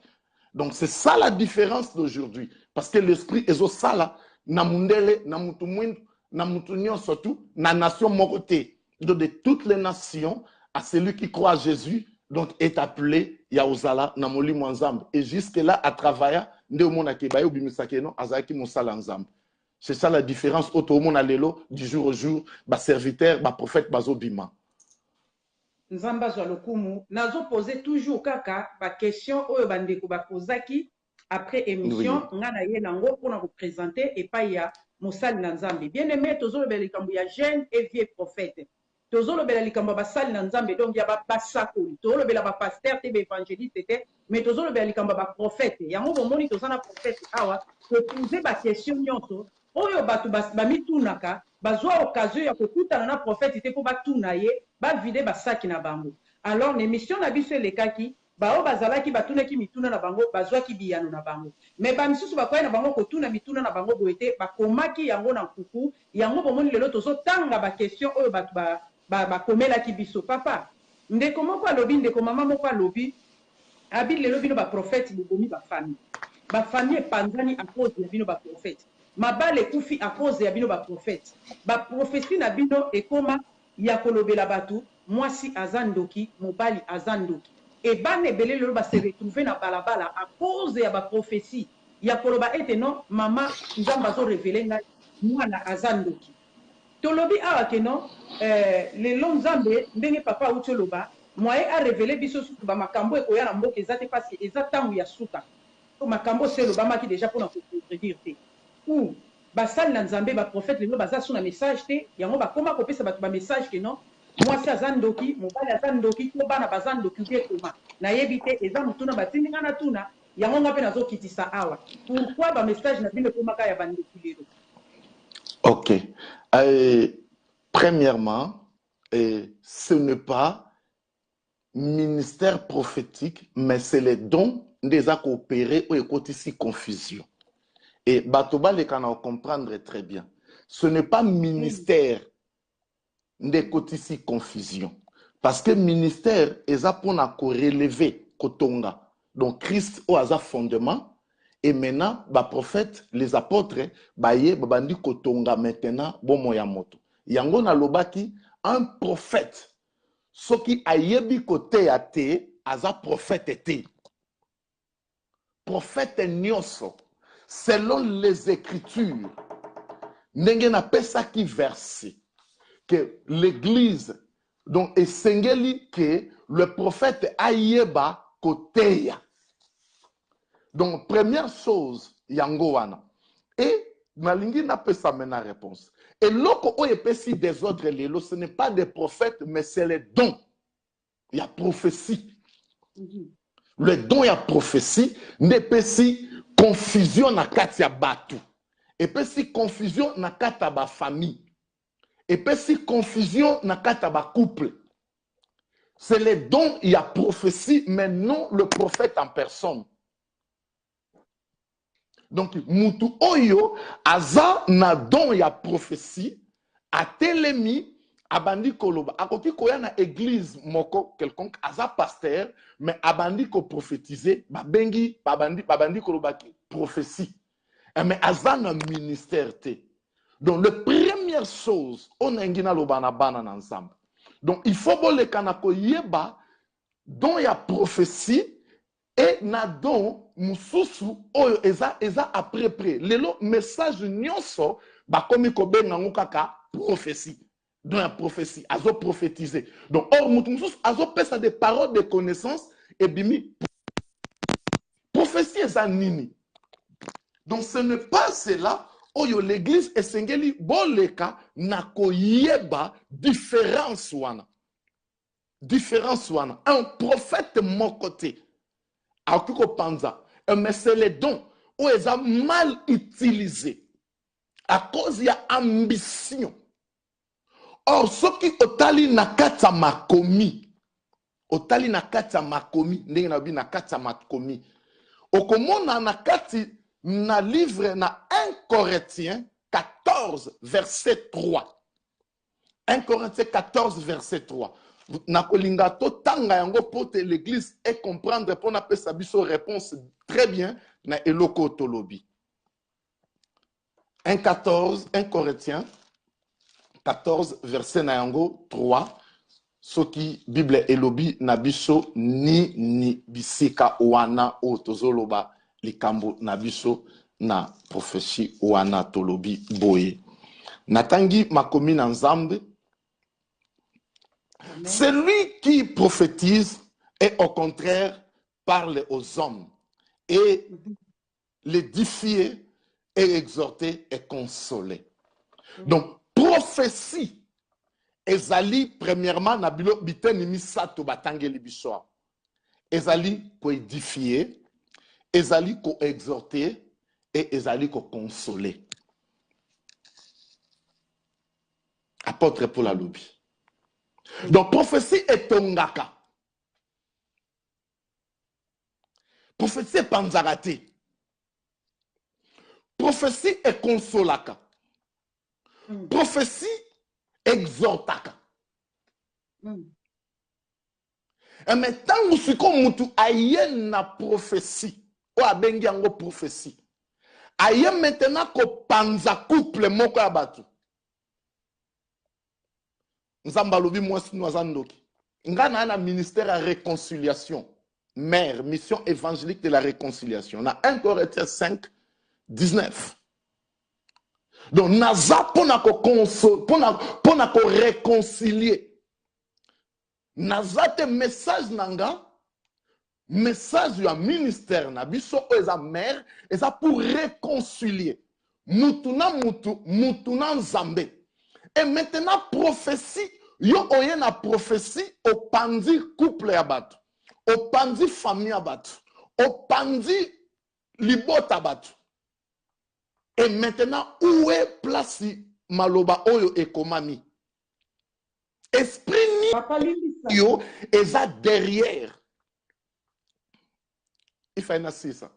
Donc c'est ça la différence d'aujourd'hui parce que l'esprit ezo sala na mundele na mutu mwindu na mutu nyonso tout na nation moko te. Donc de toutes les nations à celui qui croit à Jésus donc est appelé Yaozala na molimo Nzambe et jusque là à travailler nde omona ke bayo bimisake non azaki mosala Nzambe. C'est ça la différence au monde lelo du jour au jour ba serviteur ba prophète bazo bima. nzambe azwa lokumu nazo poser toujours kaka ba question oyo bandeko bakozaki après émission nga na ye nango mpona koprésente epai ya mosali na nzambe bien aimé tozolobela likambo ya jeune et vieux prophète tozolobela likambo ya basali na nzambe donc ya basakoli tozolobela bapaster te baévangéliste te mais tozolobela likambo ya baprofete yango bomoni toza na prophète awa kopose baquestion nyonso oyo bato bamitunaka bazwa occasion ya kokutana na prophète te mpo batuna ye bavide basaki na bango alors na émission na biso elekaki bao bazalaki batunaki mituna na bango bazwaki biyano na bango me bamisusu bakwai na bango kotuna mituna na bango boye te bakomaki yango na nkuku yango bomoni lelo tozotanga bakestion oyo bato bakomelaki biso papa ndeko moko alobi ndeko mama moko alobi abi lelo bino baprofete bobomi bafamille epanzani a cause ya bino baprofete mabale ekufi a cause ya bino baprofete baprofesi na bino ekoma ya kolobela bato mwasi aza ndoki mobali aza ndoki ebana ebele lelo base retrouve na balabala a cause ya baprophétie ya koloba ete non mama nzambe azorevele ngai mwana aza ndoki tolobi awa ke non lelo nzambe ndenge papa auti oloba moye arevele biso suku bamakambo ekoya na mboka eza te parce eza ntango ya suka makambo se elobamaki déjà mpona kocontredire te ou basali na nzambe baprofete lelo baza so na message te yango bakoma kopesa bato bamessage ke non mwasi aza ndoki mobali aza ndoki to bana baza ndoki te koma nayebi te eza motuna batindi nga na tuna yango nga mpe nazokitisa awa pourquoi bamessage na bino ekomaka ya bandoki lelo Ok. Premièrement, ce n'est pas ministère prophétique, mais c'est les dons des à coopérer ou écoute ici confusion. Et Batoba les canaux comprendre très bien. Ce n'est pas ministère d'écoute ici confusion. Parce que ministère est à pour relever Kotonga. Donc Christ au hasard fondement. Et maintenant, les prophètes, les apôtres, bandi Kotonga maintenant, bon moya moto. Yango na lobaki, un prophète. Ce qui a yebi côté à te, aza prophète te. Prophète nyoso, selon les Écritures, n'engue na pesa qui verse que l'Église, donc esengeli que le prophète ayeba côté ya. Donc première chose yango wana. Et nalingi na pesa mena réponse. Et loko o epesi des autres lelo, ce n'est pas des prophètes, mais c'est les dons. Il y a prophétie. Le don, il y a prophétie. N'epesi confusion na kati ya batu. Epesi confusion na kati ya ba famille. Epesi confusion na kati ya ba couple. C'est les dons, il y a prophétie, mais non le prophète en personne. Donc, mutu oyo, aza na don ya prophétie, a telemi, abandi koloba. Akoki koya na église moko, quelconque, aza pasteur, mais abandi ko prophétiser, babengi, babandi koloba ki, prophétie. Mais aza na ministère te. Donc, la première chose, on a ngina lobana bana ensemble. Donc, il faut que le kanako yeba, don ya prophétie, et na don mususu oyo eza après près lelo message nyonso ba komi ko benga ngokaka prophétie don la prophétie azo prophétiser donc or mutu mususu azo pesa des paroles de connaissance et bimi prophétie eza nini donc ce n'est pas cela oyo l'église esengeli boleka na koyeba différence wana un prophète mon côté Akuko Panza, mais c'est les dons où ils ont mal utilisé à cause de l'ambition. Or, ce qui otali nakata makomi, n'est nabi nakata makomi. Okomona nakati na livre na 1 Corinthiens 14 verset 3. 1 Corinthiens 14 verset 3. Nakolinga to tanga yango pote l'église et comprendre pour na pesa biso réponse très bien na eloko tolobi. 1 Corinthiens 14 verset na yango 3 soki Bible elobi na biso ni bisika wana o tozoloba likambo na biso na prophétie wana tolobi boye. Natangi makomi na nzambe Amen. Celui qui prophétise et au contraire parle aux hommes et l'édifier et exhorter et consoler. Donc, prophétie, ezali premièrement na bilo biteni misato batangeli biso. Ezali ko édifier, ezali ko exhorter et ezali ko consoler. Apôtre Paul alobi. Donc, prophétie est tongaka. Prophétie est panzarate. Prophétie est consolaka. Prophétie exhortaka. Et maintenant, si comme mutu ayen na prophétie, ou abengi yango prophétie, ayen maintenant ko panza couple moko ya batu. Nzamba lobi mwasi nwazandoki. Ngana na ministère à réconciliation. Mère, mission évangélique de la réconciliation. On a 1 Corinthiens 5, 19. Donc, naza pona ko réconcilier. Naza te message nanga, message du ministère na biso eza mère, eza pour réconcilier. Mutuna nzambe. Et maintenant, prophétie, yo oye na prophétie au pandi couple ya batu, au pandi famille ya batu, au pandi libota batu. Et maintenant, où est place maloba oyo ekomami? Esprit ni yo eza derrière. Il faut ainsi ça.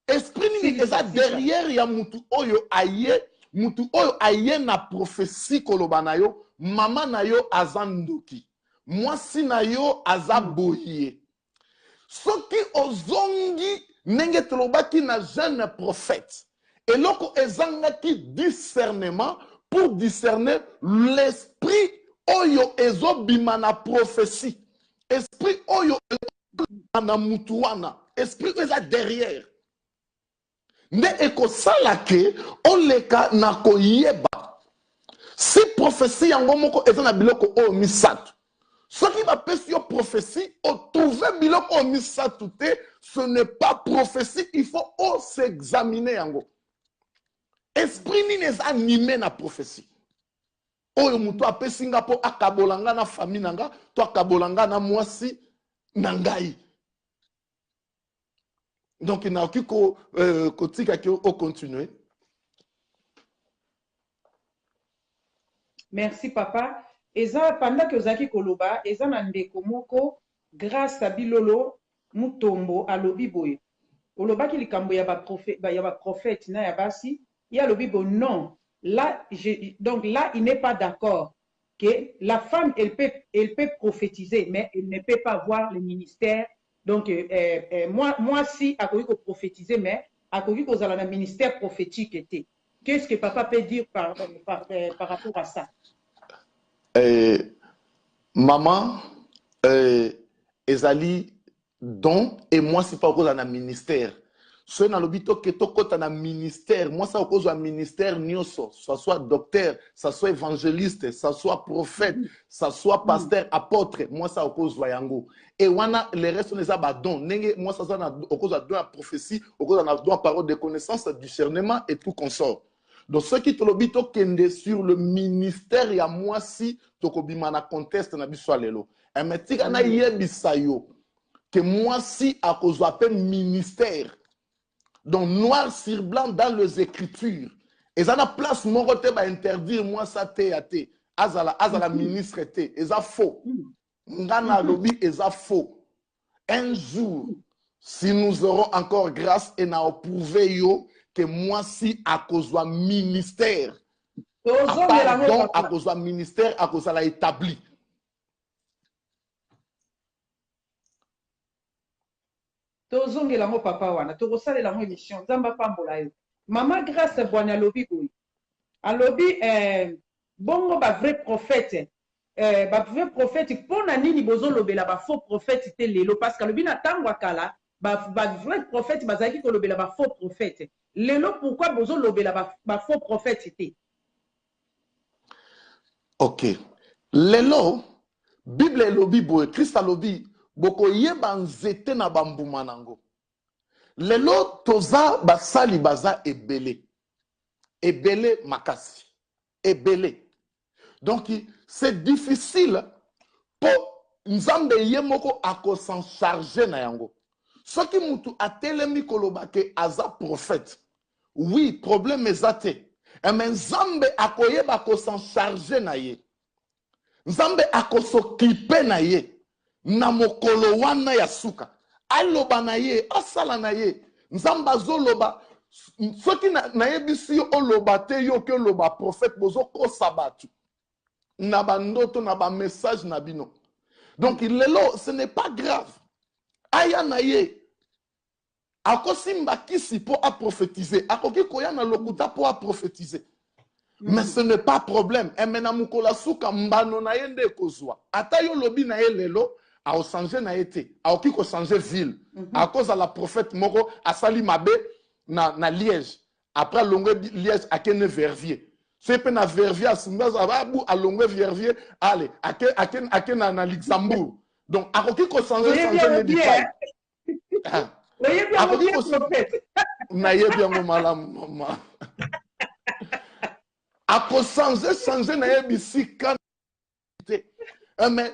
Esprit ni eza derrière ya mutu oyo aye na prophétie koloba na yo, mama na yo azandoki, mwasi na yo azaboye. Soki ozongi nenge tolobaki na jeune prophète, et loko ezangaki discernement pour discerner l'esprit oyo ezobima na prophétie, esprit oyo na mutuana, esprit eza derrière. Nde ekosala ke oleka na koyeba si prophétie yango moko eza na biloko oyo misato. Soki bapesi yo prophétie, o trouver biloko oyo misato te, ce n'est pas prophétie, il faut s'examiner yango. Esprit nini eza animé na prophétie. Oyo mutu apesi nga po akabolanga na famille nanga, to akabolanga na mwasi na ngai. Donc, il n'a aucun côté qui a continué. Merci, papa. Eza, pendant que Zaki Koloba, Eza Nandeko Moko, grâce à Bilolo, Mutombo, à Lobiboy. Oloba qui likambo ya ba prophète, na yabasi, il y a Lobibo, non. Là, donc là, il n'est pas d'accord que la femme, elle peut prophétiser, mais elle ne peut pas voir le ministère. Donc, moi, si, à quoi prophétiser, mais à quoi un ministère prophétique était. Qu'est-ce que papa peut dire par rapport à ça? Maman, ezali don, et moi, c'est pas à cause d'un ministère. Ce dans le bito que to kota na ministère, moi ça à cause d'un ministère nyoso, ça soit docteur, ça soit évangéliste, ça soit prophète, ça soit pasteur, apôtre, moi ça à cause de yango. Et wana les restes des abadons, nenge moi ça à cause de la prophétie, à cause de la parole de connaissance, discernement et tout consort. Donc ceux qui te le bito kende sur le ministère ya moi si tokobima na conteste na biso lelo. Et metika na yebisayo que moi si à cause de ministère. Donc, noir sur blanc dans les Écritures. Et ça, la place, mon côté, va interdire, moi, ça, te. Azala ministre, te. Et ça, faux. Ngana lobby, et ça, faux. Un jour, si nous aurons encore grâce et n'a prouvé yo, que moi, si, à cause de ministère, à cause de ministère, à cause de la établi. Tozonge lango papa wana tokosala lango émission nzamba pambola yo mama grâce bwana lobi boy alobi bongo ba vrai prophète pona nini bozo lobela ba faux prophète te lelo parce que lobi na tango akala ba vrai prophète bazaki ko lobela ba faux prophète lelo pourquoi bozo lobela ba faux prophète te. OK, Lelo, Bible elobi boye, Christ alobi, boko yeba nzete na bambuma nango. Lelo toza basali baza ebele. Ebele makasi. Ebele. Donc, c'est difficile pour Nzambe yemoko ako s'en charger na yango. Soki mutu atelemi koloba ke aza prophète. Oui, problème ezate. Mais Nzambe akoyeba ko s'en charger na ye. Nzambe ako s'occuper na ye. Na mokolo wana ya suka. Aloba na ye, asala na ye. Nzambe azoloba. Soki na yebisi oloba te yo ke loba prophète bozo ko sabatu. Na ba ndoto na ba message na bino. Donc lelo, ce n'est pas grave. Aya na ye. Akosimba kisi po a prophétiser. Akoki koya na lokuta po a prophétiser. Mais ce n'est pas problème. Et maintenant mukola suka mbano na ye nde kozwa. Ata yo lobi na ye lelo, a o changer na ye te. A oki ko changer ville. À cause de la prophète moko asali mabe na Liège. Après longue Liège a kene Verviers. C'est pe na Verviers a simbaza abu a longue Verviers allez ake na Luxembourg. Donc a oki ko changer les détails. A oki ko na ye bien mo malam mama. A ko changer na ye bisika. Mais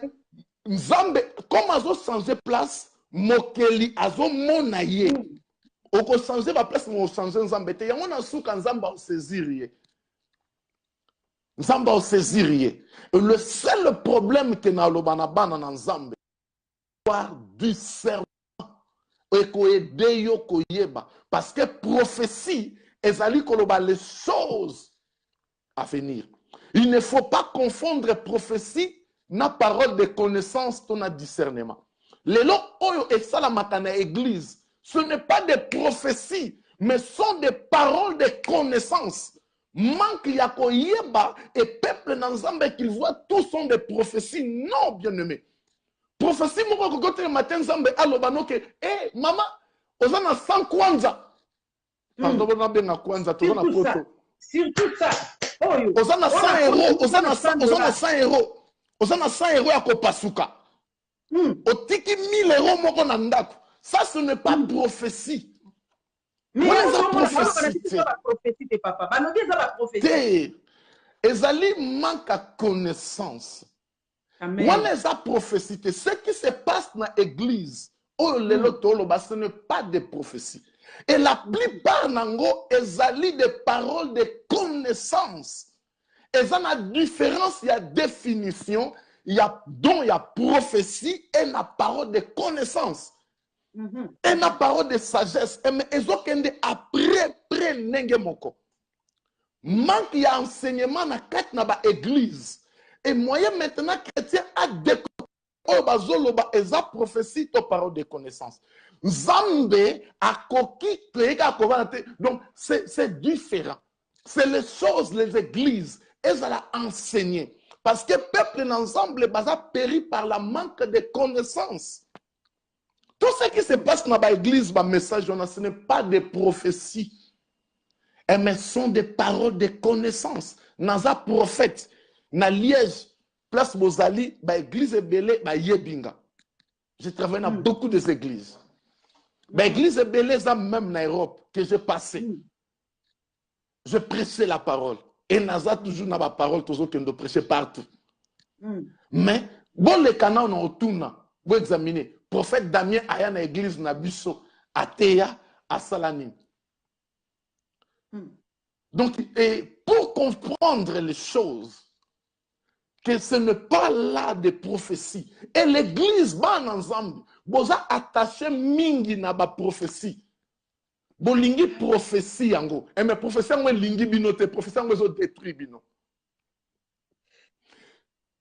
Nzambe comme azo changer place mokeli azo mona ye. Oko changer ba place mo changer Nzambe te yango na suka Nzambe o saisir ye. Nzambe o saisir ye. Le seul problème que na lobana bana na Nzambe avoir du serment et ko aider yo ko yeba parce que prophétie ezali koloba les choses à venir. Il ne faut pas confondre prophétie na parole de connaissance ton discernement. Les lots oyo et salamaka na église, ce n'est pas des prophéties, mais sont des paroles de connaissance. Manque yako yeba et peuple n'ensemble qu'ils voient, tous sont des prophéties. Non, bien-aimés. Prophétie moko kote le matin nzambe alobano ke maman ozana 100 kwanza. Pardon na benga kwanza to na poto. Surtout ça. Oyo. Ozana 100 euros, ozana 100 euros. Ozana 100 euros ya kopasuka. Otiki 1000 euros moko na ndako. Ça ce n'est pas prophétie. Mais ça prophétie. Papa. Banobi ça la prophétie. Ezali manque à connaissance. Amen. Eza prophétie. Ce qui se passe dans l'église, ce n'est pas des prophéties. Et la plupart nango ezali des paroles de connaissance. Et ça a différence, il y a définition, il y a don, il y a prophétie et la parole de connaissance. Et la parole de sagesse. Et mais ezokende après nenge moko. Manque il y a enseignement na kat na ba église. Et moyen maintenant chrétien a découvert bazoloba eza prophétie to parole de connaissance. Nzambe a koki teka kovante. Donc c'est différent. C'est les choses les églises elles allaient enseigner. Parce que le peuple ensemble a péri par la manque de connaissances. Tout ce qui se passe dans l'église, le message, ce n'est pas des prophéties. Mais ce sont des paroles de connaissance. Dans un prophète, dans Liège, place Bozali, l'église est belée, Yebinga. J'ai travaillé dans beaucoup d'églises. L'église est belée, même en Europe, que j'ai passé. Je prêchais la parole. Et Naza toujours n'a pas parole, toujours qu'on doit prêcher partout. Mais, bon, les canaux, on retourne, vous examinez. Prophète Damien a dans l'église Nabiso, à Théa, à Salamine. Donc, et pour comprendre les choses, que ce n'est pas là des prophéties. Et l'église va ensemble. Vous avez attaché mingi na ba prophétie. Bolingi prophétie yango. Et mes prophéties yango lingi binote, prophétie yango détruit bino.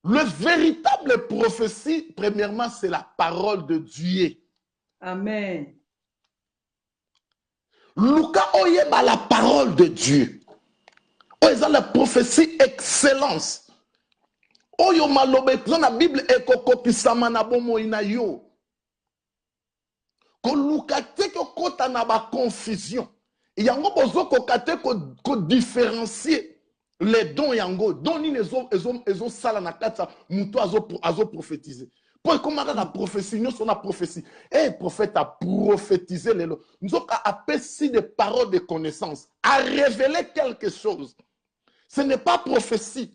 Le véritable prophétie, premièrement, c'est la parole de Dieu. Amen. Luka oyeba la parole de Dieu. Oyeza la prophétie excellence. Oyo malobe dans la Bible ekokokisama na bomo ina yo. Ko luka te ko kota na ba confusion. Yango bozo ko kate ko différencier les dons yango dons nini ezosala na kati ya moto azoprophétise po ekomaka na prophétie nyonso na prophétie prophète a prophétisé lelo nzoka apesi des paroles de connaissance a révélé quelque chose. Ce n'est pas prophétie.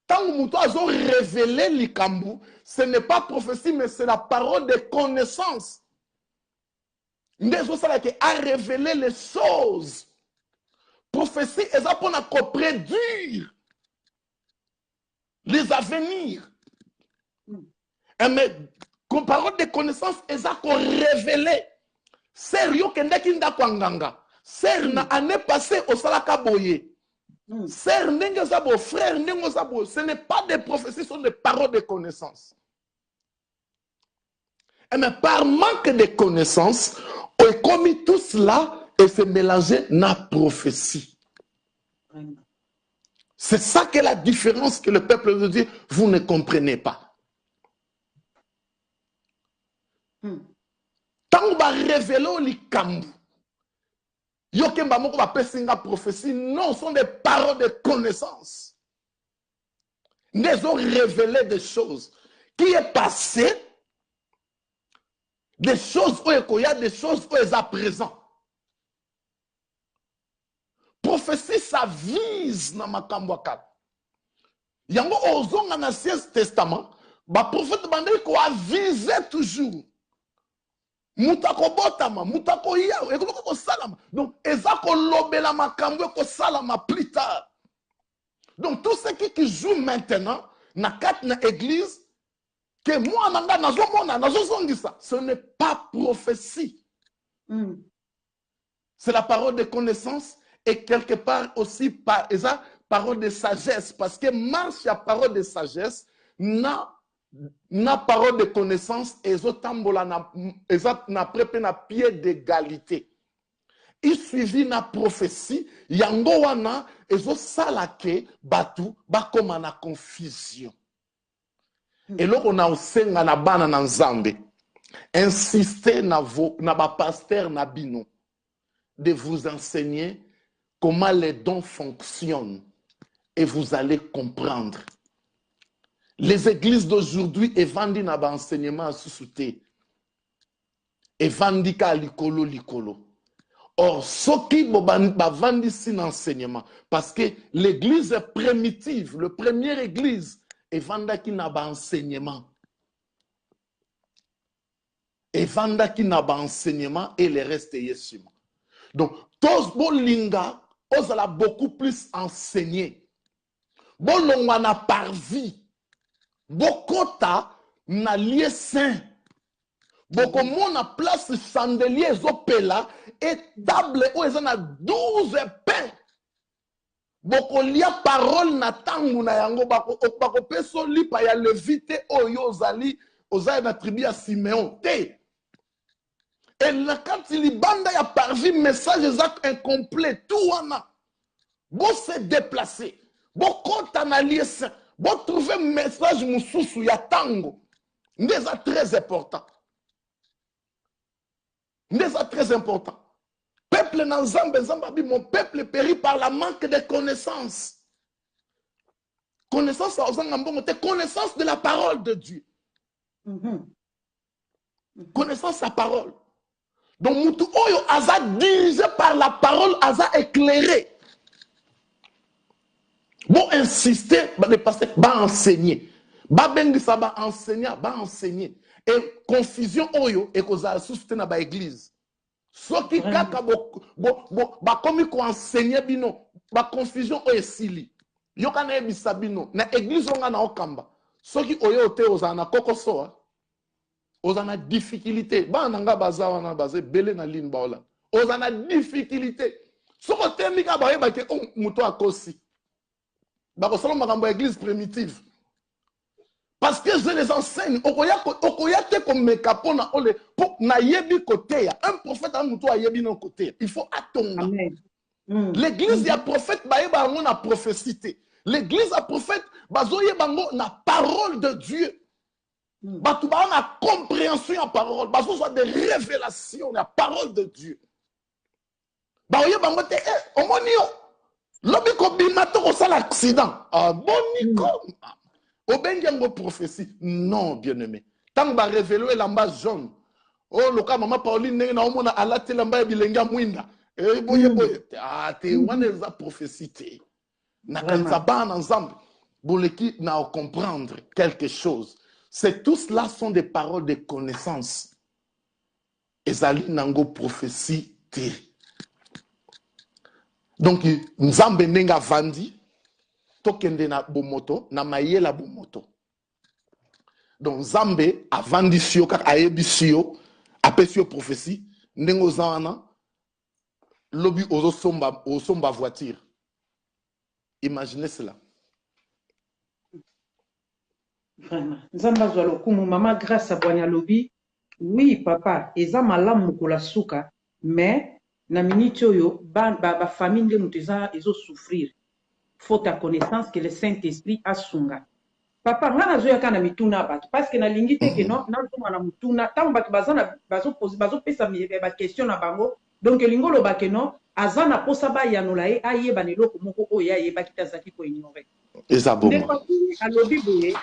Tant que moto azo révélé likambu, ce n'est pas prophétie mais c'est la parole de connaissance. Ndezo sala ke a révélé les choses. Prophétie est pour nous prédire les avenirs. Mais comme parole de connaissance est pour révéler. Sérieux kende kinda kwanganga. Ser na année passée au salaka boye. Ser ndenge zabo frère ndenge zabo. Ce n'est pas des prophéties, ce sont des paroles de connaissance. Mais par manque de connaissance, on a commis tout cela. Et se mélanger na prophétie. C'est ça que la différence que le peuple de Dieu, vous ne comprenez pas. Tant qu'on va révéler l'ikambu, yokemba moko va pesinga prophétie, non, ce sont des paroles de connaissance. Ils ont révélé des choses qui est passé, des choses où il y a des choses où ils à présent. Prophétie, ça vise dans makambo akala. Yango ozonga na Ancien Testament, ba prophète bandeli ko avise toujours. Mutako botama, mutako ya, ekolo ko salama. Donc eza ko lobela makambo ko salama plus tard. Donc tout ce qui joue maintenant na kat na église que moi nanga nazomona nazozongisa, ce n'est pas prophétie. C'est la parole de connaissance. Et quelque part aussi par esa parole de sagesse, parce que marche la parole de sagesse na parole de connaissance ezotambola na prepe na pied d'égalité. Il suivi na prophétie yango wana ezosala ke batu bakoma na confusion. Et là on a osenga na bana na Nzambe insister na ba pasteur na bino de vous enseigner comment les dons fonctionnent et vous allez comprendre. Les églises d'aujourd'hui évandent dans l'enseignement à sous-souté. Évandent à likolo. Or, ce qui vendent ici l'enseignement, parce que l'église primitive, la première église, évandent qui n'a pas enseignement. Évandent qui n'a pas enseignement et le reste est Yeshua. Donc, tous bolinga, on a beaucoup plus enseigné. Bolongwa na parvi. Bokota na lieu saint. Bokomo na place chandelier zopela et table où ils ont 12 pains. Bokolia parole na tangu na yango bako peso lipa ya levite oyo zali ozali na tribu ya Simeon te. Et là, quand il banda ya parvi message exact incomplet, tout wana, bon se déplacer, bon compte analyse, bon trouver message mususu ya tango, n'est-ce très important. N'est-ce très important. Peuple na Nzambe, mon peuple périt par la manque de connaissances. Connaissance connaissance de la parole de Dieu. Connaissance de la parole. Donc, Moutou Oyo aza dirigé par la parole, aza éclairé. Bon, insister, le pasteur va enseigner. Ba bengi ça va enseigner. Et confusion Oyo, et qu'on a soutenu dans l'église. Ce qui kaka ba komi ko enseigner bino, ba confusion Oyo sili. Yo kana ebisa bino, na église onga na okamba. Ce qui Oyo te ozana kokosoa. Ozana difficulté. Ba nanga baza wana bazé belé na ligne baola. Ozana difficulté. Soko temika ba yeba ke muto akosi. Ba ko solo makambo église primitive. Parce que je les enseigne. Okoya te comme mekapona ole pour na yebi côté. Un prophète a muto a yebi non côté. Il faut attendre. L'église ya prophète ba yeba ngo na prophétie. L'église a prophète bazo yeba ngo na parole de Dieu. Batu ba na compréhension ya parole, bazo soit des révélations la parole de Dieu. Ba oye bango te omonio. Lobi ko bimato ko sala accident. Ah boniko. Obengi yango prophétie. Non, bien-aimé. Tant ba révéler lamba jaune. Oh loka mama Pauline nenge na omona alati lamba ya bilenga mwinda. Eh boye boye. Ah te wana za prophétie te. Na kanisa bana nzambe. Boleki na comprendre quelque chose. C'est tout cela sont des paroles de connaissance. Ezali nango prophétie te. Donc nzambe nenga vandi tokende na bomoto na mayela bomoto. Donc nzambe avandi sio kaka ayebi sio apesi yo prophétie ndengo zana lobi osomba voiture. Imaginez cela. Vraiment. Nzamba zwa lokumu mama grâce à Bwanya lobi. Oui papa, eza malamu mukola suka, mais na minute oyo ba famille nde mutu ezo souffrir. Faute à connaissance que le Saint-Esprit a sunga. Papa nga nazoyaka na mituna bato parce que nalingi te ke no nazonga na mutuna tango bato bazopesa ba question na bango donc elingo loba ke no aza na posa bayanola ye ayeba na eloko moko oyo ayebaki te azalaki koignore. Ndeko alobi boye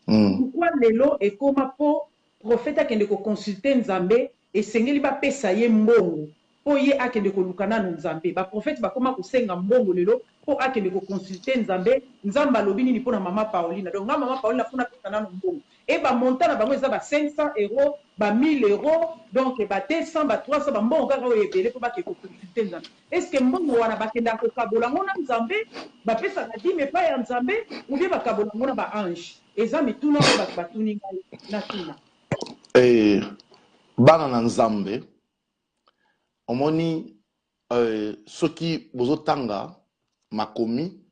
pourquoi lelo ekoma po prophète akende koconsulte nzambe esengeli bapesa ye mbongo po ye akende koluka nanu nzambe baprofete bakoma kosenga mbongo lelo po akende koconsulte nzambe nzambe alobi nini mpona mama Paulina donc nga mama Paulina mpona pesa nanu mbongo e bamonta na bango eza ba 500 euros ba 1000 euros donc ba 200 ba 300 bambongo kaka oyo ebele mpo bakende koconsulte nzambe est ce que mbongo wana bakendaka kokabola ngo na nzambe bapesaka dime epai ya nzambe ou bien bakabola ngo na baange eza mituna oyo bato batuni ngai na tuna bana na nzambe omoni soki bozotanga makomi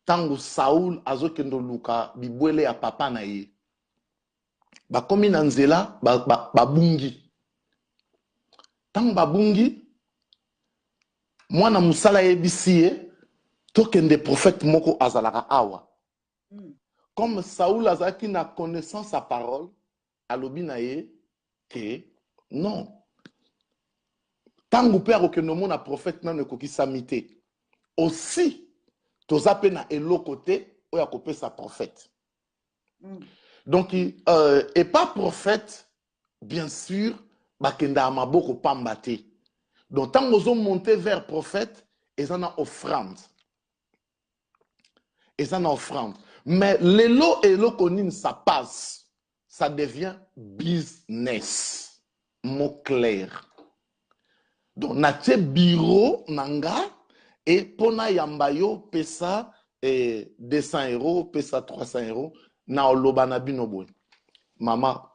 tango Saul azokendo luka bibwele ya papa na ye bakomi na nzela babungi tango babungi mwana musala yebisi ye tokende prophète moko azalaka awa comme Saul azalaki na connaissance sa parole alobi na ye que non tango pe akokende omona prophète nano ekokisami te aussi toza pe na eloko te oyo akopesa prophète donc et pas prophète bien sûr bakenda maboko pamba te donc tango ozo monter vers prophète eza na offrande mais lelo eloko nini ça passe ça devient business mot clair. Donc natie bureau nanga et pona yambayo pesa 200 euros pesa 300 euros na oloba na bino boy mama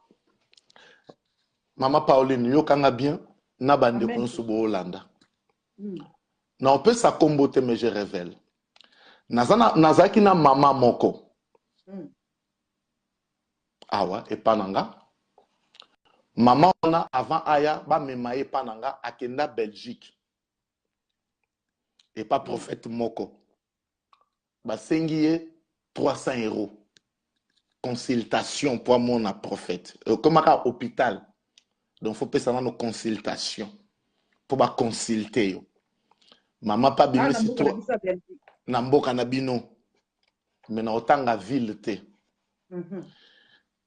Pauline yo kanga bien na bande konso bo Hollanda na opesa kombote mais je révèle nazaki na mama moko awa epananga mama wana avant aya bamema ye pananga akenda Belgique et pas prophète moko basengi ye 300 euros consultation pour mon prophète comme à hôpital donc faut pesa na consultation pour ba consulter yo mama pa bimisi na mboka na bino mais na otanga ville te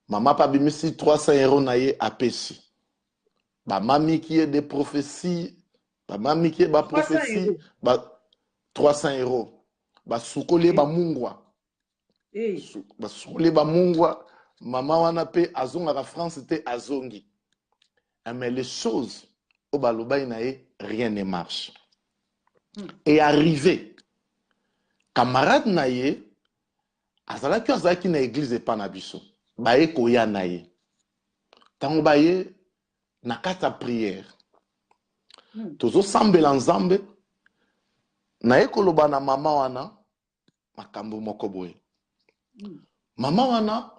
mama pa bimisi 300 euros na ye apesi ba mami qui est des prophéties ba mami qui est ba prophétie ba 300 euros ba sukole ba mungwa ba sukole ba mungwa mama wana pe azonga ka France te azongi mais les choses au balobai na ye rien ne marche et arrivé camarade na ye azalaki na église pa na biso baye koya na ye tango baye na kata prière tozosambela nzambe naye koloba na mama wana makambo moko boye mama wana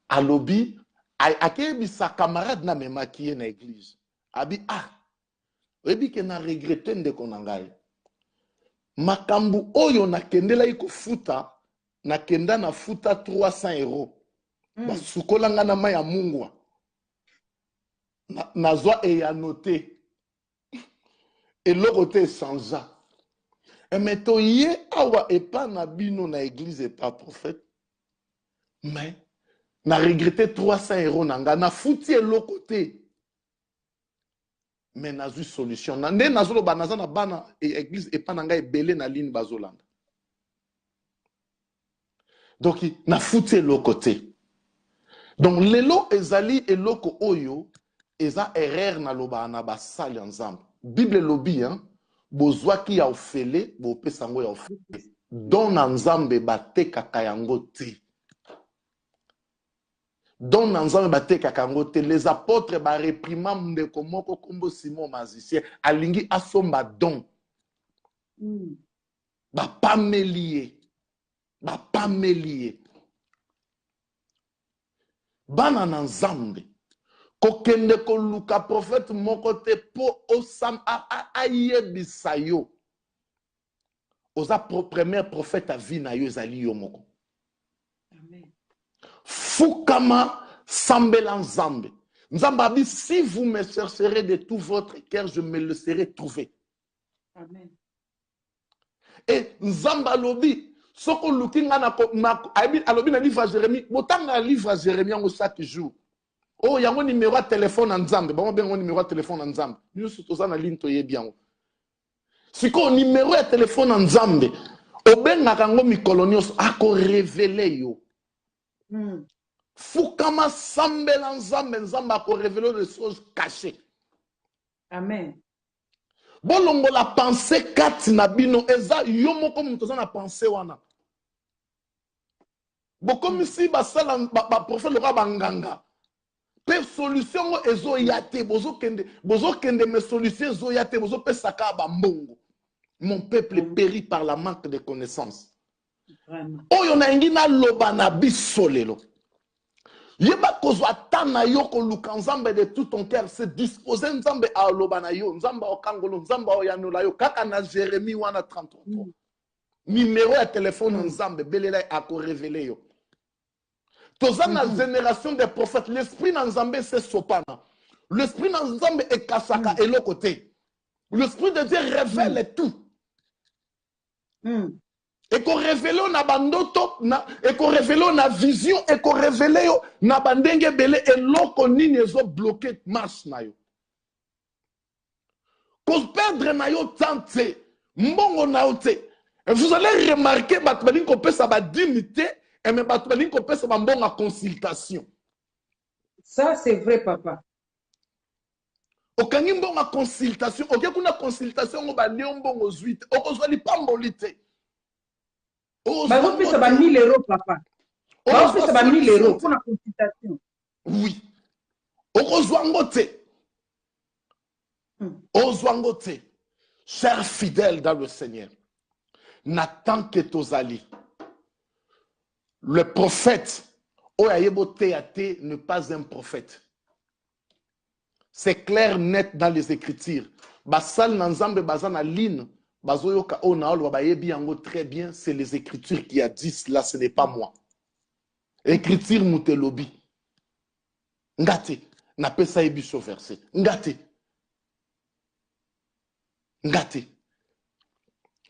alobi akeyebisa camarade na memaki ye na église abi oyebi ke na regrete ndeko na ngai makambo oyo nakendelaki kofuta nakenda na futa 300 euros basukolanga na mai ya mungwa nazwa eyano te eloko te echangea Mais toye awa et pas na bino na église et pas prophète. Mais na regretté 300 euros nanga na fouti l'autre côté. Mais na eu solution. Nande nazolo banaza na bana et église et pas nanga ebele na ligne bazolanda. Donc na fouti l'autre côté. Donc lelo ezali eloko oyo eza erreur na loba na basali ensemble. Bible lobi hein. Bozwaki ya ofele bo pesango ya ofele. Don na nzambe batekaka yango te. Don na nzambe batekaka yango te. Les apôtres ba réprimand ndeko moko kombo Simon magicien alingi asomba don. Ba pamelie. Ba pamelie. Bana na nzambe. Kokende koluka prophète moko te po osam ayebisa yo. Oza premier prophète à vie na yo ezali yo moko. Amen. Fukama sambela nzambe. Nzambe abi si vous me chercherez de tout votre cœur, je me le serai trouvé. Amen. Et nzambe alobi soko lukinga na alobi na livre à Jérémie, botanga livre à Jérémie en chaque jour. Oh, il y a un numéro de téléphone en Nzambe. Bon, bien un numéro de téléphone en Nzambe. Nous sommes tous en ligne, tu es bien. Si un numéro de téléphone en Nzambe, au ben nakango mi colonios a ko révélé yo. Fukama sambel en Nzambe, Nzambe a ko révélé des choses cachées. Amen. Bolongo la pensée kat na bino eza yo moko muto za na pensée wana. Bo comme si ba sala ba prophète le roi banganga. Pe solution ezo yate bozo kende me solution ezo yate bozo pe saka ba mbongo. Mon peuple périt par la manque de connaissances. Oyo na ngina loba na bisolelo. Yeba kozwa tana yo ko luka nzambe de tout ton cœur, se disposer nzambe a loba na yo, nzamba o kangolo, nzamba o yanola yo kaka na Jérémie wana 33. Numéro ya téléphone nzambe belela a ko révéler yo. Toza na génération des prophètes, l'esprit dans Nzambe c'est sopana. L'esprit dans Nzambe est kasaka et l'autre côté. L'esprit de Dieu révèle tout. Et qu'on révèle na bandoto, et qu'on révèle na vision, et qu'on révèle na bandenge belé et l'autre nini ezo bloqué marche na yo. Qu'on perdre na yo tante, mbongo na yo te. Et vous allez remarquer, batbali qu'on peut ça va dignité. Et même batbali qu'on peut ça va bon en consultation. Ça c'est vrai papa. Okangi bon en consultation, ok kuna consultation on va lire bon aux 8, on va li pambolite. Bah vous pouvez ça va 1000 euros papa. Bah vous pouvez ça va 1000 euros pour la consultation. Oui. Ozwangote. Ozwangote. Chers fidèles dans le Seigneur, n'attends que Tozali. Le prophète, Oyayebo Théate n'est pas un prophète. C'est clair, net dans les Écritures. Basal Nanzambe Bazana Line, Bazoyoka Onaol, Bayebi Yango très bien, c'est les Écritures qui a dit cela, ce n'est pas moi. Écriture Moutelobi. Ngate, Napesa Ebiso verset. Ngate. Ngate.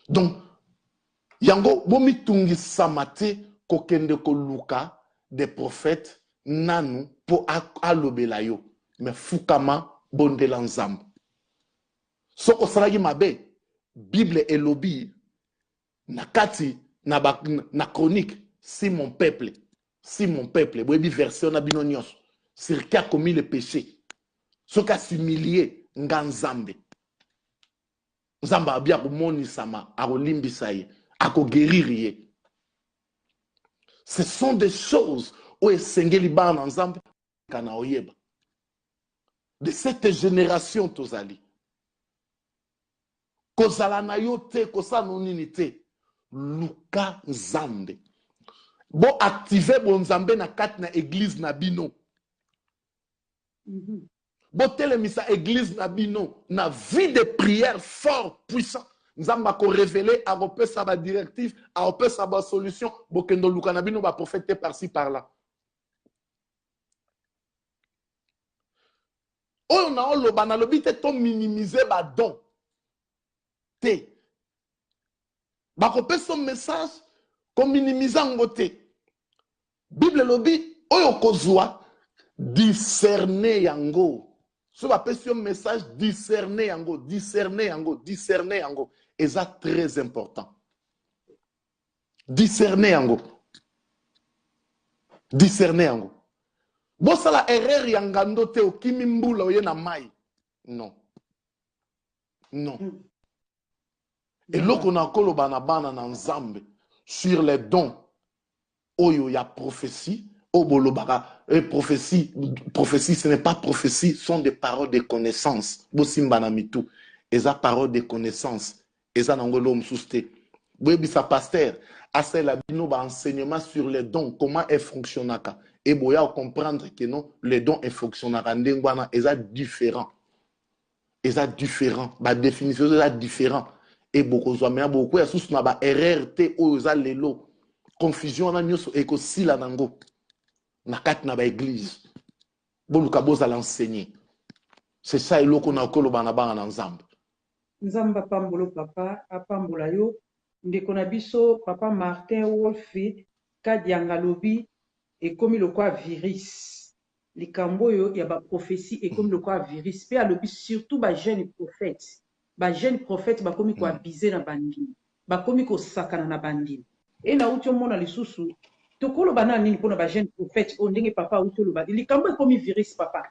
Donc, Yango, Bomi Tungi Samate, Kokende Koluka, des prophètes, Nanu, pour Alobelayo. Mais Fukama, Bondelanzam. Soko Saragi Mabe, Bible et Lobi, Nakati, na chronique, si mon peuple, Boebi version Nabinonios, sur qui a commis le péché, ce qui a s'humilié, Nganzambe. Nzamba abia kumoni sama, akolimbisaye, akoguéririe. Ce sont des choses où Esengeli Ban Nzambe, Kana Oyeba. De cette génération, Tozali. Kozala na yo te, kosa nonini te. Luka Nzambe. Bo activer bon Nzambe na kat na église na bino. Bo telemisa église na bino. Na vie de prière fort, puissant. Nzamba ko révéler, a repé sa ba directive, a repé sa ba solution. Bo kendo luka na bino ba prophète par-ci par-là. Oyo na oloba na lobi te to minimiser ba don. Te. bakopesa message kominimiza ngo te. Bible lobi oyo kozwa discerner yango. So bapesi yo message discerner yango, discerner yango, discerner yango. Et ça très important. Discerner yango. Discerner yango. Bosala erreur yangando te okimi mbula oye na mai. Non. Non. Et loko na koloba na bana na nzambe sur les dons oyo ya prophétie, obolobaka prophétie, prophétie ce n'est pas prophétie, ce sont des paroles de connaissance. Bosimba na mitu, eza paroles de connaissance, eza nangolo msuste. Boyebi sa pasteur, asa la bino ba enseignement sur les dons, comment elle fonctionnaka. Et boya comprendre que non, les dons et fonctionnaka ndengwana eza différent. Eza différent, ba définition eza différent. Et beaucoup zoamea beaucoup ya sous na ba erreur te o eza lelo. Confusion na nyoso eko sila nango. Na kati na ba église. Boluka boza l'enseigner. C'est ça eloko na koloba na bana na nzambe. Nzamba pambolo papa, apambola yo. Ndeko na biso papa Martin Wolfi kadianga lobi ekomi lokwa virus. Likambo yo ya ba prophétie ekomi lokwa virus. Pe alobi surtout ba jeune prophète. Ba jeune prophète bakomi ko abiser na bandini. Bakomi ko sakana na bandini. Et na uti omona lisusu tokolo bana nini pona ba jeune prophète o ndenge papa uti loba likambo ekomi virus papa.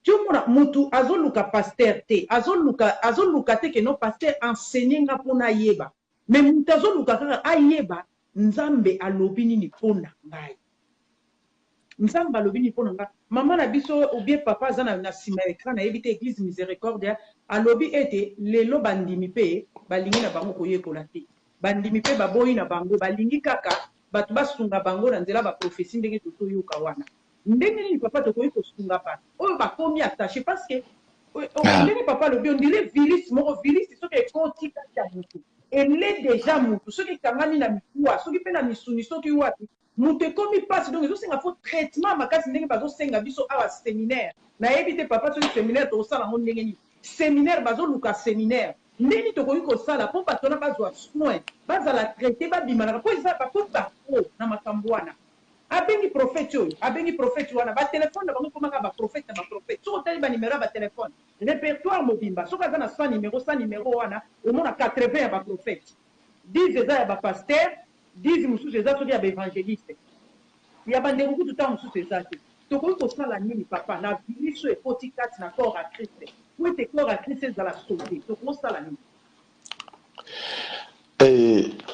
Tu omona mutu azoluka pasteur te, azoluka te ke no pasteur enseigner nga pona yeba. Mais mutu azoluka kaka ayeba nzambe alobi nini pona ngai. Nzambe alobi nini pona ngai. Mama na biso ou bien papa zana na sima écran na yebite église miséricorde alobi ete lelo bandimi pe balingi na bango koyekola te. Bandimi pe baboyi na bango balingi kaka batu basunga bango na nzela ba prophétie ndenge toyoka wana. Ndenge nini papa tokoyi kosunga pa oyo bakomi attaché parce que ndenge papa lobi on dirait virus moko virus soki ekoti kati ya mutu elle déjà mutu soki kangani na mikuwa soki pe na misuni soki wapi mutu ekomi passe donc ezosenga fo traitement makasi ndenge bazosenga biso awa séminaire nayebi te papa soki séminaire tokosala ngo ndenge nini séminaire bazoluka séminaire ndeni tokoki kosala mpo bato wana bazwa soin bazala traité babimanaka mpo eza bakoti bafo na makambo wana abengi prophète oyo abengi prophète wana batelefone na bango komaka baprophète na baprophète soki otali banimero ya batelefone répertoire mobimba soki aza na 100 numéro wana omona 80 ya baprophète 10 eza ya bapaster 10 mosusu eza soki ya baévangéliste ya bandeko kutu ntango mosusu eza te tokoki kosala nini papa na biso ekoti kati na corps ya kriste po ete corps ya kriste ezala sauté tokosala nini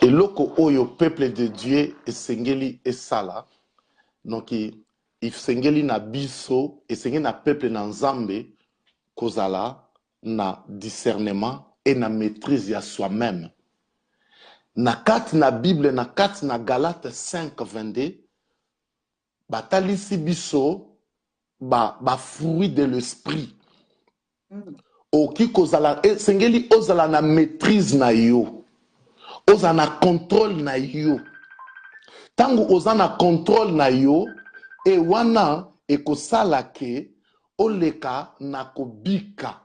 eloko oyo peuple de Dieu esengeli esala donc esengeli na biso esengeli na peuple na nzambe kozala na discernement et na maîtrise ya soi-même na kati na Bible na kati na Galate 5:22 batalisi biso ba fruit de l'esprit oki kozala esengeli ozala na maîtrise na yo oza na contrôle na yo tango oza na contrôle na yo e wana ekosala ke oleka na kobika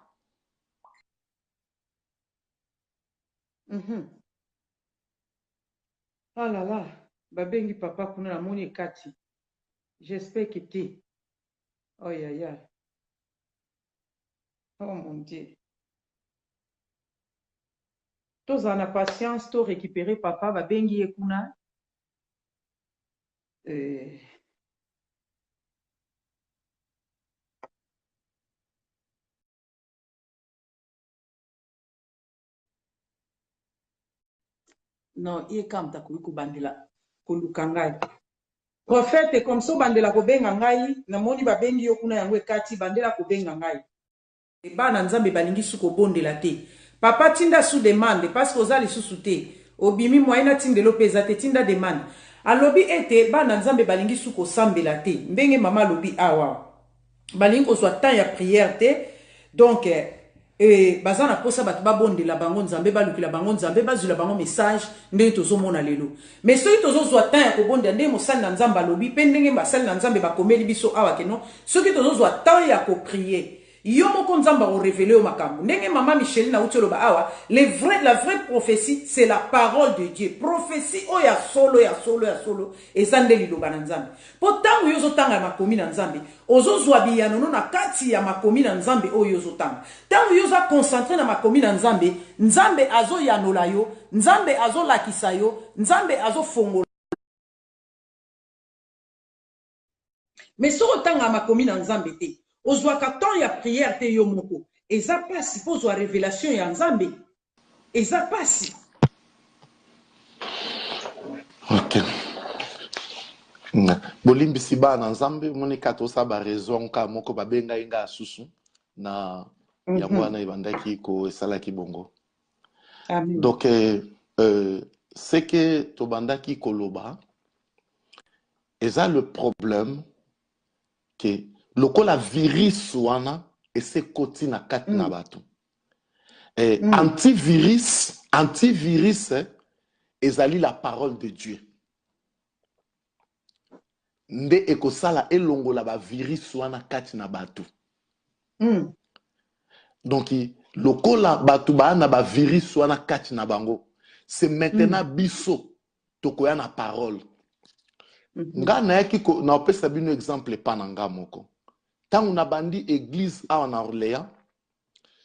ah là là babengi papa kuna na moni ekati j'espère que te oh ya ya oh mon Dieu tozala na patience to récupérer papa babengi ye kuna non ye kamta koyi kobandela koluka ngai prophète comme so bandela kobenga ngai namoni babengi yo kuna yango ekati bandela kobenga ngai bana nzambe balingi su kobondela te papa tinda su demande parce que oza lisusu te obimi moyena tindelo mpe eza te tinda demande alobi ete bana nzambe balingi su kosambela te ndenge mama alobi awa balingi kozwa temps ya prière te donc baza na posa bato babondela bango nzambe balukila bango nzambe bazwila bango message ndenge tozomona lelo mais soki tozozwa temps ya kobondela ndenge mosali na nzambe alobi mpe ndenge basali na nzambe bakomeli biso awa keno soki tozozwa temps ya koprie yo moko nzamba o révéler au makambo ndenge mama Micheline na utelo ba awa la vraie prophétie c'est la parole de Dieu prophétie o ya solo ezande liloba na nzambe po tango yo zotanga makomi na nzambe ozozwa biyano na kati ya makomi na nzambe o yo zotanga tango yo za concentré na makomi na nzambe nzambe azo yanola yo nzambe azo lakisa yo nzambe azo fongola. Mais si autant à ma commune en Zambé, ozwaka temps ya prière te yo moko, eza pasi po zwa révélation ya Nzambe. Eza pasi. Ok. Bolimbi siba na Nzambe moni katosa ba raison ka moko babenga inga susu na yango wana ibandaki ko esalaki bongo. Amen. Donc c'est que tobandaki koloba eza le problème que lokola virus wana ese koti na kati na bato. Antivirus ezali la parole de Dieu. Nde ekosala elongola ba virus wana kati na bato. Donc lokola bato ba na ba virus wana kati na bango, c'est maintenant biso tokoya na parole. Nga na yaki ko na opesa bino exemple pa na nga moko. Tangu na bandi église awa na Orléans,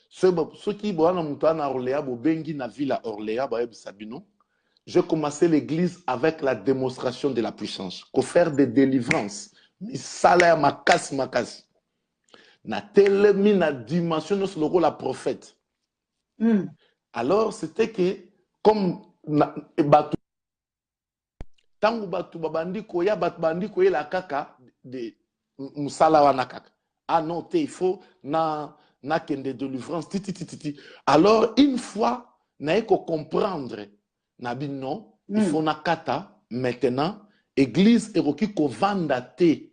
ceux qui boana mutu na Orléans bo bengi na ville à Orléans ba yebisa bino. J'ai commencé l'église avec la démonstration de la puissance. Qu'on faire des délivrances. Misala makasi. Na telemi na dimension nos logo la prophète. Alors c'était que comme batu tangu batu babandi koya batu bandi koya la kaka de musala wana kaka. Ah non, il faut na kende délivrance titi. Alors une fois na eko comprendre nabi non, il faut na kata maintenant église eroki ko vanda te.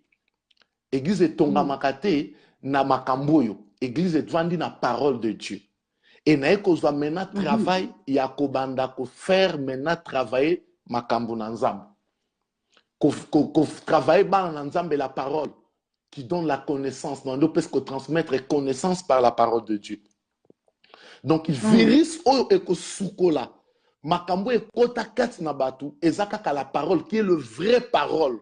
Église etonga makate na makamboyo. Église etvandi na parole de Dieu. Et na eko zwa maintenant travail ya ko banda ko faire maintenant travailler makambo na nzambe. Ko travailler ba na nzambe la parole qui donne la connaissance. Non, on peut se transmettre connaissance par la parole de Dieu. Donc il virus oyo eko sukola. Makambo ekota kati na batu ezaka la parole qui est le vrai parole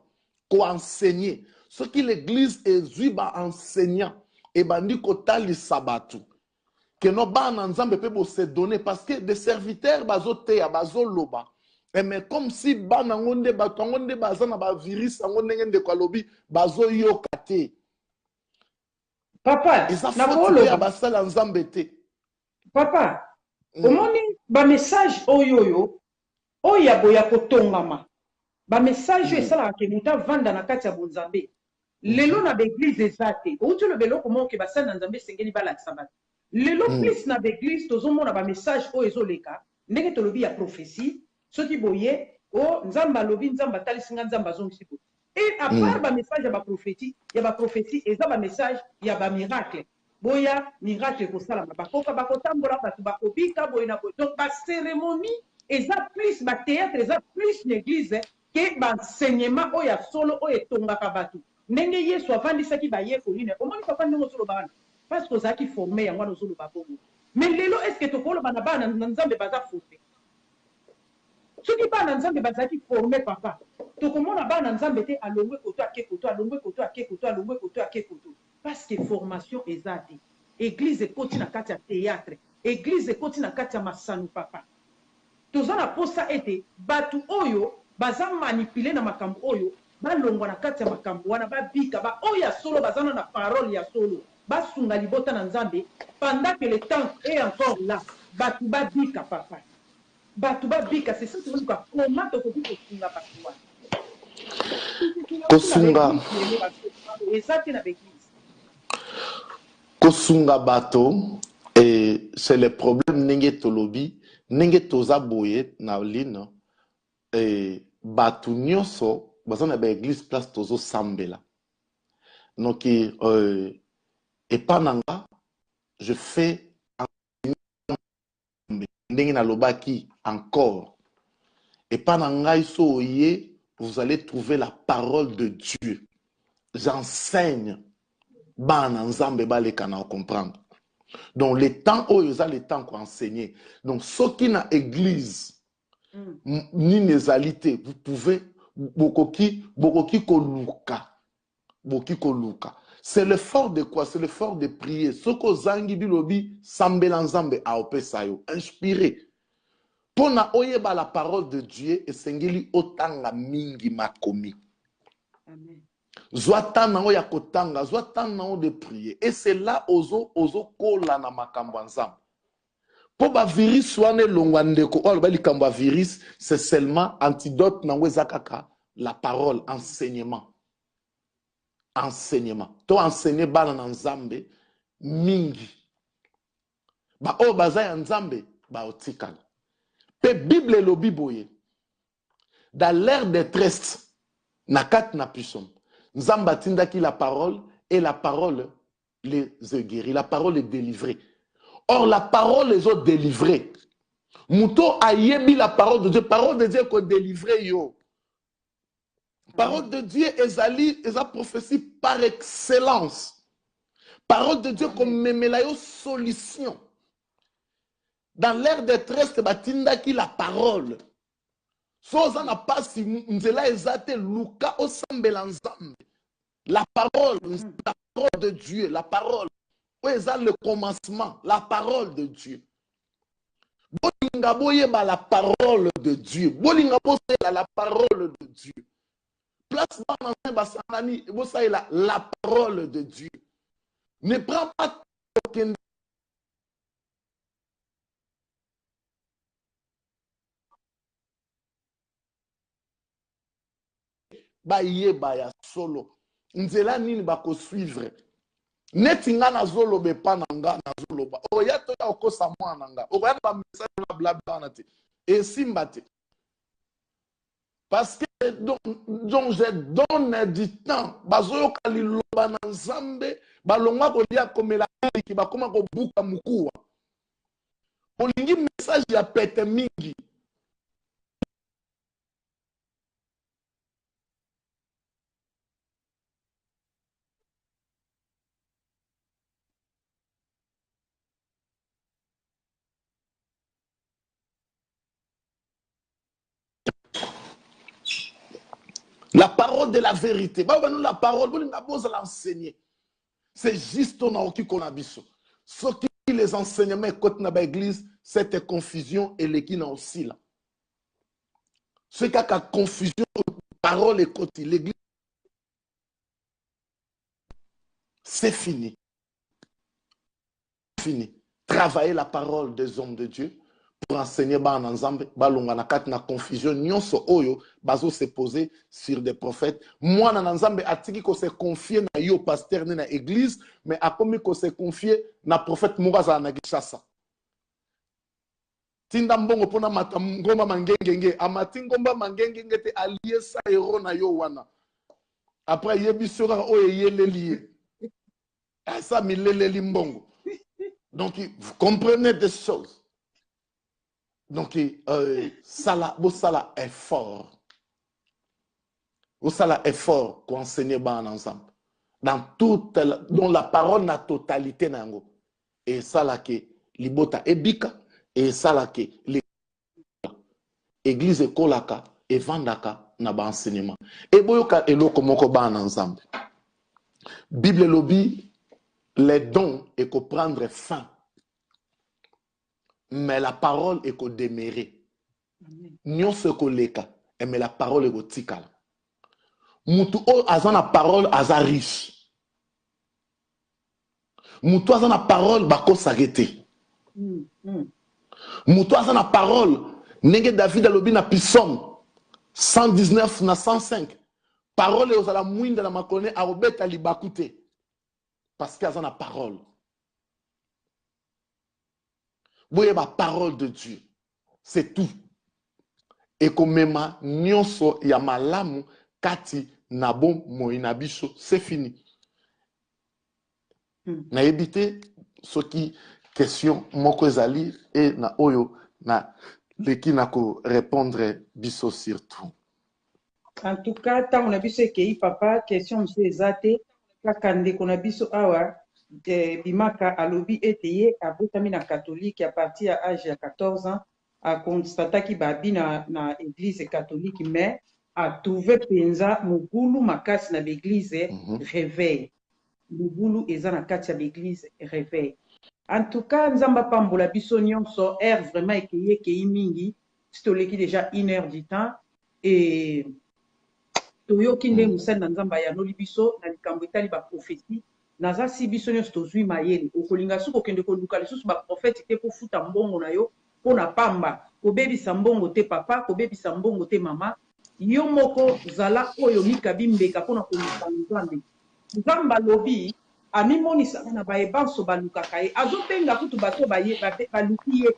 ko enseigner ce qui l'église ezui ba enseignant et bandi ko tali sabatu que no ba na nzambe pe bo se donner parce que des serviteurs bazote ya bazoloba mais comme si ba na ngonde batu ngonde bazana ba virus ngonde ngende kwa lobi bazoyoka te papa na bolo ya basala nzambe te papa omoni ba message oyoyo oya boya kotongama ba message esala ke muta vanda na kati ya bonzambe lelo na l'église ezate outi le belo comment ke basala nzambe sengeli balakisa bato lelo plus na l'église tozomona ba message oyo ezoleka ndenge tolobi ya prophétie soki boye o nzamba lobi nzamba talisinga nzamba zongisi boye et à part ba message ya ba prophétie eza ba message ya ba miracle boya miracle kosalama bakoka bakotambola bato bakobika boye na boye donc bacérémonie eza plus bathéâtre eza plus l'église ke baenseignement oyo ya solo oyo etongaka bato ndenge yesu avandisaki bayekoli ne omoni papa ndenge ozoloba wana parce que ozalaki forme yango wana ozoloba bongo mais lelo est ce que tokoloba na bana na nzambe baza forme soki bana nzambe bazalaki forme papa tokomona bana nzambe te alongwe koto ake koto alongwe koto ake koto alongwe koto ake koto parce que formation eza te église ekoti na kati ya théâtre église ekoti na kati ya masano papa toza na posa ete bato oyo baza manipule na makambo oyo balongwa na kati ya makambo wana babika ba oyo ya solo bazana na parole ya solo basunga libota na nzambe pendant que le temps est encore là bato babika papa bato babika c'est ça toluka comment tokoki kosunga bato wana kosunga kosunga bato et c'est le problème nenge tolobi nenge toza boye na lino et bato nyonso baza na ba église place tozo sambela donc epa nanga je fais ndenge na lobaki encore epa nanga iso oye vous allez trouver la parole de Dieu. J'enseigne bana nzambe baleka na comprendre. Donc les temps où ils ont les temps qu'on enseigner. Donc ceux qui na église ni nezalité, vous pouvez bokoki koluka. Boki koluka. C'est l'effort de quoi? C'est l'effort de prier. Soko zangi bilobi sambela nzambe aope sayo. Inspiré. Pona oyeba la parole de Dieu et sengeli otanga mingi makomi. Amen. Zwatana oya kotanga, zwatana o de prier. Et c'est là ozo kola na makambo nzambe. Po ba virus wane longwandeko o ba likambo virus, c'est seulement antidote na wezakaka la parole, enseignement. Enseignement. To enseigner bana na nzambe mingi. Ba o baza ya nzambe ba otikala. Pe Bible lo biboye. Dans l'ère des trestes, na kat na puissance. Nzamba tindaki la parole et la parole les guérit. La parole est délivrée. Or la parole les autres délivrés. Mouto ayebi la parole de Dieu. Parole de Dieu qu'on délivre yo. Parole de Dieu est la prophétie par excellence. Parole de Dieu comme memela yo solution. Dans l'ère des trestes, batindaki la parole. Soza na pasi nzela ezate luka osambela nzambe. La parole de Dieu, la parole. Où est le commencement? La parole de Dieu. Bolinga boyeba la parole de Dieu. Bolinga boyeba la parole de Dieu. Place dans basanani bosaila la parole de Dieu. Ne prends pas aucun bayeba ya solo. Nzela nini bako suivre. Neti nga na zolo be pa na nga na zolo ba. Oya to ya okosa mwana nga. Oya ba message la blabla na te. Et simbate. Parce que donc je donne du temps. Bazoyo kaliloba na nzambe balonga kolia komela ki bakoma ko buka mukuwa. Olingi message ya pete mingi. La parole de la vérité. La parole, vous l'enseigner. C'est juste ton qui qu'on a biso. Ce qui les enseignements côté dans l'église, cette confusion et les qui aussi là. Ce qui a confusion, parole et côté l'église, c'est fini. Fini. Travailler la parole des hommes de Dieu pour enseigner ba nzambe balonga na kat na confusion nyonso oyo bazo se poser sur des prophètes. Moi na nzambe atiki ko se confier na yo pasteur na église mais akomi ko se confier na prophète Mouraza na Kinshasa. Tinda mbongo pona mata ngomba mangengenge amati ngomba mangengenge te allié sa hero na yo wana. Après yebi sera oyo yelelié. Ça mileleli mbongo. Donc vous comprenez des choses. Donc, ça est fort. Ça est fort qu'on enseigne ensemble. Dans toute dans la parole, la totalité. Et ça là que libota ebika. Et ça là que l'église est kolaka et vandaka na ba enseignement. Et boyoka eloko moko ba ensemble. Bible lobby, les dons et qu'on prendre fin. Mais la parole est qu'on demeurer. Nous ce qu'on leka, mais la parole est qu'on tikala. Moutou azan la parole aza riche. Moutou azan la parole bako s'arrêter. Moutou azan la parole nenge David alobi na Psalm 119 na 105. Parole est aux ala mouinde na makone a obeta libakute. Parce qu'azan la parole. Vous voyez la parole de Dieu. C'est tout. Et comme même nyonso ya malamu kati nabo moinabiso, c'est fini. Na évité ce qui question moko ezali et na oyo na leki na ko répondre biso surtout. En tout cas, tant on a vu ce qu'il papa question monsieur Ezate kaka ndeko na biso awa bimaka alobi ete ye abotami na catholique à partir ya âge ya 14 ans aconstataki babi na église catholique mais atrouve penza mobulu makasi na l'église réveil mobulu eza na kati ya l'église réveil. En tout cas nzamba pambola biso nyonso air vraiment ekei mingi toleki déjà 1 heure du temps et toyoki nde mosali na nzambe ayanoli biso na likambo etali baprophétie naza si biso nyonso tozwi mayele okolinga soki okende koluka lisusu baprofete te kofuta mbongo na yo mpo na pamba kobebisa mbongo te papa kobebisa mbongo te mama yo moko zala oyo mikabi mbeka mpona koluka nzambe. Nzambe alobi amimonisaka na bayebanso balukaka ye azobenga kutu bato baluki ye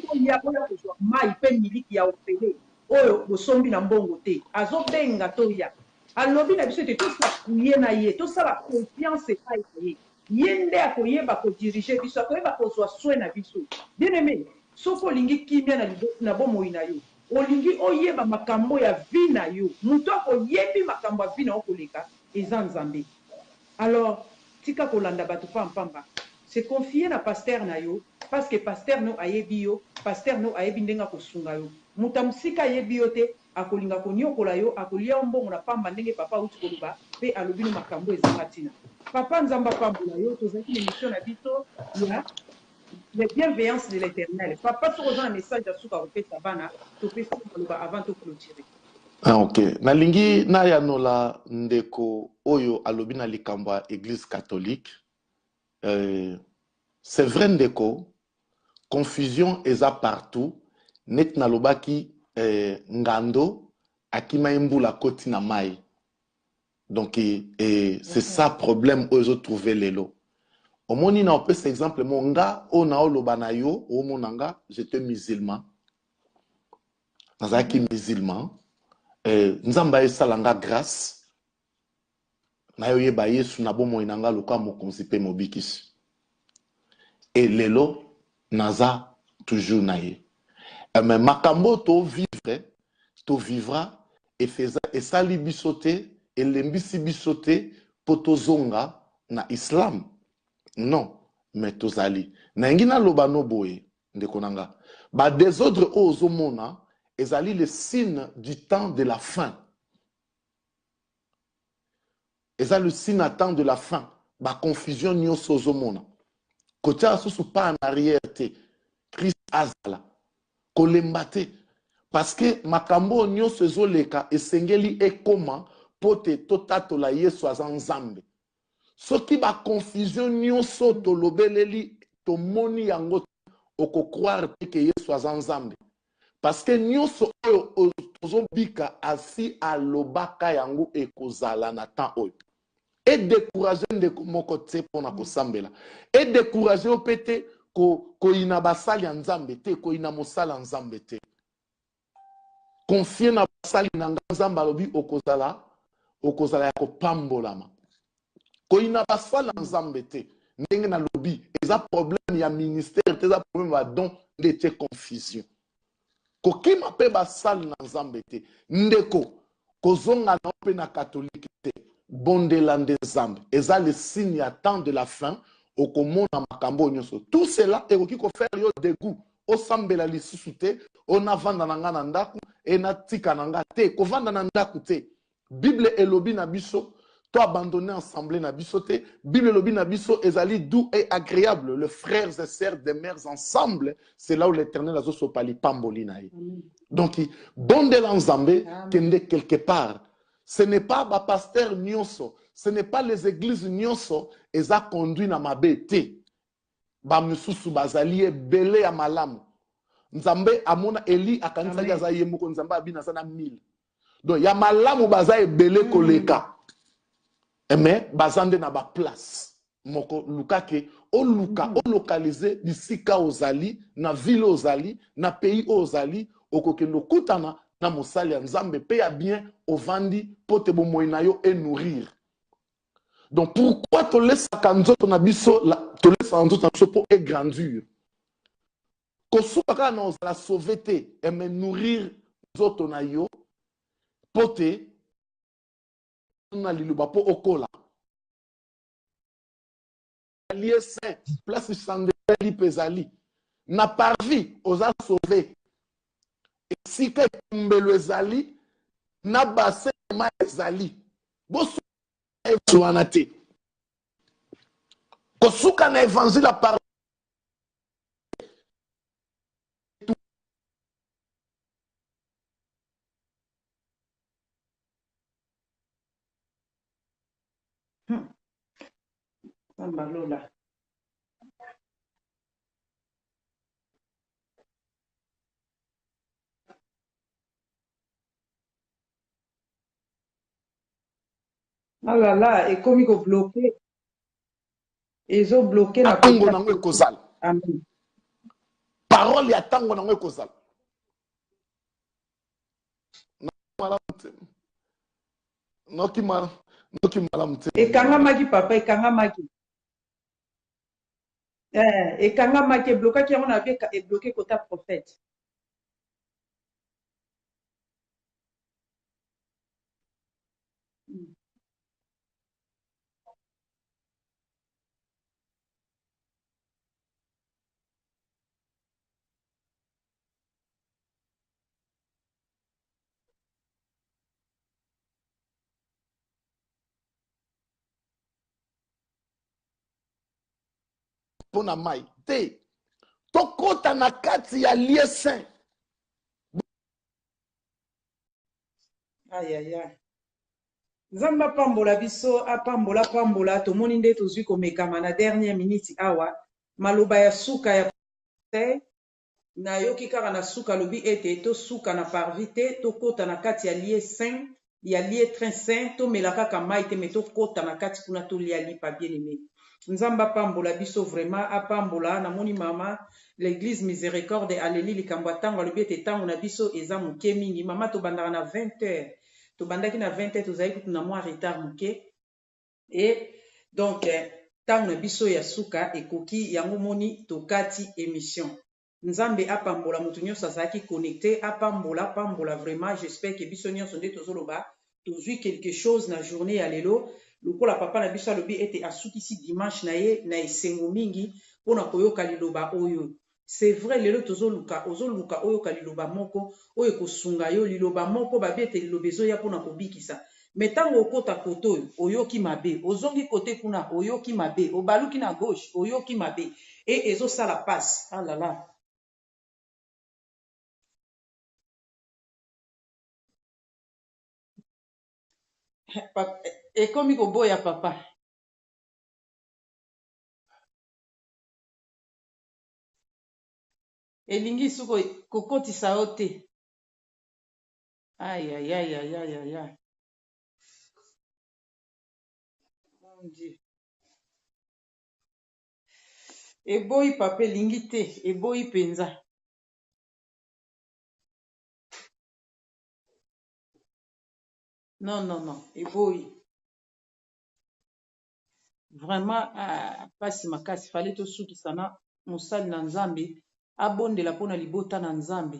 oya kozwa mai mpe miliki ya ofele oyo bosombi na mbongo te azobenga toya alobi na biso ete tosakuye na ye tosala confiance epai na ye ye nde akoyeba kodirige biso akoyeba kozwa soin na biso. Bien aimé soki olingi kimia na bomoi na yo olingi oyeba makambo ya vi na yo moto akoyebi makambo ya vi na yo koleka eza nzambe. Alors tika kolanda bato pampamba se confier na pasteur na yo parce que pasteur no ayebi yo pasteur no ayebi ndenga kosunga yo muta musika ayebi yo te akolinga konyokola yo akolia mbongo na pamba ndenge papa uti koluba pe alobi no makambo ezanga tina papa nzamba pambola yo tozaki émission na biso ya les bienveillances de l'éternel papa soki oza na message ya suka kopesa bana topesa koluba avant to clôturer. Ok, nalingi nayanola ndeko oyo alobi na likambo ya église catholique. C'est vrai ndeko, confusion eza partout. Net nalobaki ngando akima mbula koti na mai. Donc c'est ça problème oyo trouver lelo. Omoni na opesa exemple monga o na oloba na yo o monanga j'étais musulman. Nazaki musulman. Nzamba esalanga grâce na yo yeba yesu na bomoi nanga loka mokonzi pe mobikisi et lelo naza toujours na ye mais makambo to vivra et feza esali bisote et lembisi bisote potozonga na islam non mais tozali na ngina loba no boye ndeko nanga ba désordre ozomona ezali le signe du temps de la fin. Eza le signe à temps de la fin. Ba confusion nyonso ozomona. Kotia susu pas en arrière te. Christ azala. Kolemba te. Parce que makambo nyonso ezoleka esengeli ekoma pote totatola Yesu aza nzambe. Soki ba confusion nyonso tolobeleli tomoni yango oko croire que Yesu aza nzambe. Parce que nyonso oyo ozobika asi alobaka yango ekozala na temps oyo. Et décourager ndeko moko te pona kosambela. Et décourager opete ko ina basali ya nzambe te, ko ina mosala nzambe te. Confier na basali na nzambe alobi okozala ya kopambolama. Ko ina basala nzambe te. Ndenge na lobi, eza problème ya ministère, eza problème ya don de te confusion. Kokima pe basali na nzambe te ndeko kozonga na pe na catholique te bondela nzambe eza le signe ya temps de la fin okomona makambo nyonso tout cela ekoki ko faire yo dégoût osambela lisusu te ona vanda na nga na ndaku e na tika na nga te kovanda na ndaku te bible elobi na biso to abandonner assemblée na biso te bible elobi na biso ezali doux et agréable les frères et sœurs des mères ensemble c'est là où l'éternel azo sopali pamboli na ye donc bondela nzambe kende quelque part ce n'est pas ba pasteur nyonso ce n'est pas les églises nyonso eza conduit na mabe te ba misusu bazali ebele ya malamu nzambe amona Eli akanisaki aza ye moko nzambe abina za na 1000 donc ya malamu baza ebele koleka mais bazande na ba place moko lukake o luka o localiser bisika ozali na ville ozali na pays ozali okokendo kutana na mosali ya nzambe pe ya bien ovandi pote bomoi na yo et nourrir. Donc pourquoi te laisse kanzoto na biso te laisse kanzoto na biso pour grandir kosuka kana ozala sauver te et me nourrir nzoto na yo pote na liluba po okola lié saint place chandelier pezali na parvi oza sauvé esika ekumbelo ezali na bassin ma ezali bosuka wana te kosuka na évangile ya par Balola. Ah là là, et comme il faut bloquer, ils ont bloqué la tango nango ekozala. Amen. Parole ya tango nango ekozala. Noki malamu te. Ekangamaki papa, ekangamaki. Ekangamaki, bloqué on avait bloqué côté prophète. Pona mai te tokota na kati ya lieu saint. Aïe aïe aïe. Zamba pambola biso apambola pambola tomoni nde tozwi komekama na dernière minute awa maloba ya suka ya te nayoki kaka na suka lobi ete tosuka na parvi te tokota na kati ya lieu saint ya lieu très saint tomela kaka mai te me tokota na kati kuna tolia lipa bien aimé. Nzamba pambola biso vraiment apambola namoni mama l'église miséricorde aleli likambo atango alobi ete tango na biso eza moke mingi mama tobandaka na 20h tobandaki na 20h tozali kutu na mwa retard moke et donc tango na biso ya suka ekoki yango moni tokati émission nzambe apambola moto nyonso azalaki connecté apambola vraiment j'espère que biso nyonso nde tozoloba tozwi quelque chose na journée ya lelo lokola papa na biso alobi ete asukisi dimanche na ye na esengo mingi mpona koyoka liloba oyo c'est vrai lelo ozoluka oyoka liloba moko oyo kosunga yo liloba moko babi ete liloba ezoya mpona kobikisa me ntango okota kote oyo oyoki mabe ozongi kote kuna oyoki mabe obaluki na gauche oyoki mabe e ezosala passe alala ekomi koboya papa elingi suko kokotisa yo te ayayayayayaya mon dieu eboyi papa elingi te eboyi mpenza non eboyi vraiment pasi makasi fale tosukisa na mosali na nzambe abondela mpona libota na nzambe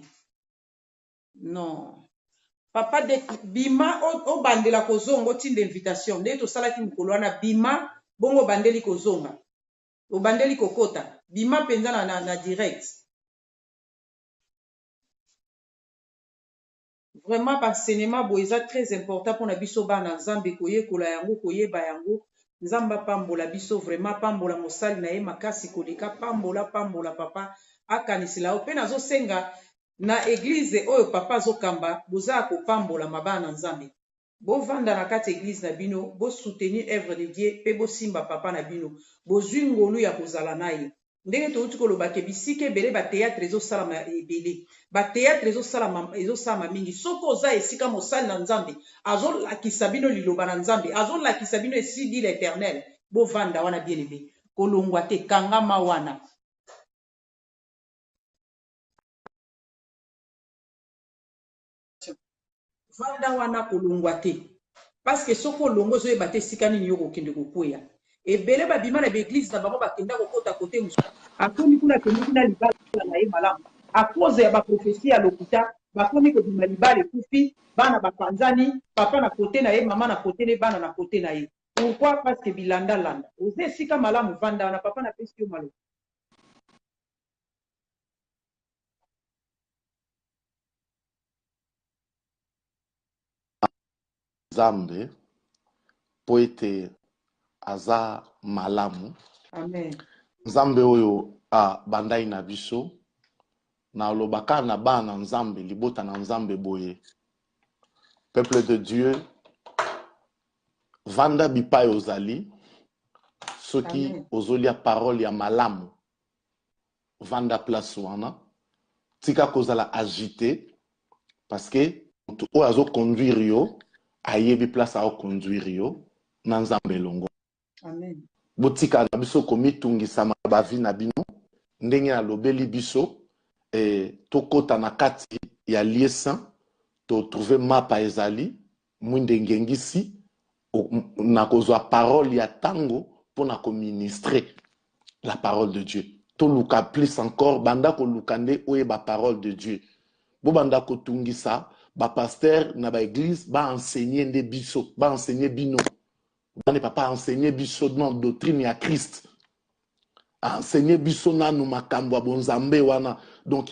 non papa de bima obandela kozonga otinda invitation nde tosalaki mokolo wana bima bongo obandeli kozonga obandeli kokota bima mpenza na direct vraiment baenseignement boye eza très important mpona biso bana nzambe koyekola yango koyeba yango nzambe apambola biso vraiment apambola mosali na ye makasi koleka pambola papa akanisela yo mpe nazosenga na eglize oyo papa azokamba bozala kopambola mabana na nzambe bovanda na kati eglize na bino bosoutenir œuvre de dieu mpe bosimba papa na bino bozwi ngolu ya kozala na ye ndenge touti kolobaka bisika ebele bateatre ezosalama ebele bateatre ezosalama mingi soki oza esika mosali na nzambe azolakisa bino liloba na nzambe azolakisa bino esidi l'éternel bovanda wana bien ebe kolongwa te kangama wana vanda wana kolongwa te parceke soki olongo ozoyeba te esika nini yo kokende kokweya ebele babima na baeglize na bango bakenda kokota kote mosusu akomi kuna akendeki na libala na ye malamu akoze ya baprofesi ya lokuta bakomi kobima libala ekufi bana bapanzani papa na kote na ye mama na kote ne bana na kote na ye Pourquoi? Parce que bilanda landa. Ose sika malamu vanda na papa na pesi yo malo. Nzambe po ete aza malamu. Amen. Nzambe oyo bandai na biso na lobaka na bana nzambe libota na nzambe boye. Peuple de Dieu, vanda bipai ozali soki Amen. ozolia parole ya malamu vanda place wana tika kozala agité parce que moto oyo azo conduire yo ayebi place ao conduire yo na nzambe elongo. Amen. Botika na biso komitungisama bavi na bino ndenge nalobeli biso tokota na kati ya lieu saint totrouve mapa ezali mwinde ngengisi na kozwa parole ya tango mpona koministre la parole de Dieu. Toluka plus encore banda koluka nde oyeba parole de Dieu. Bo banda kotungisa ba pasteur na ba église ba enseigner nde biso, ba enseigner bino. Bande papa enseigner biso non doctrine ya Christ. Enseigner biso nanu makambo bonzambe wana. Donc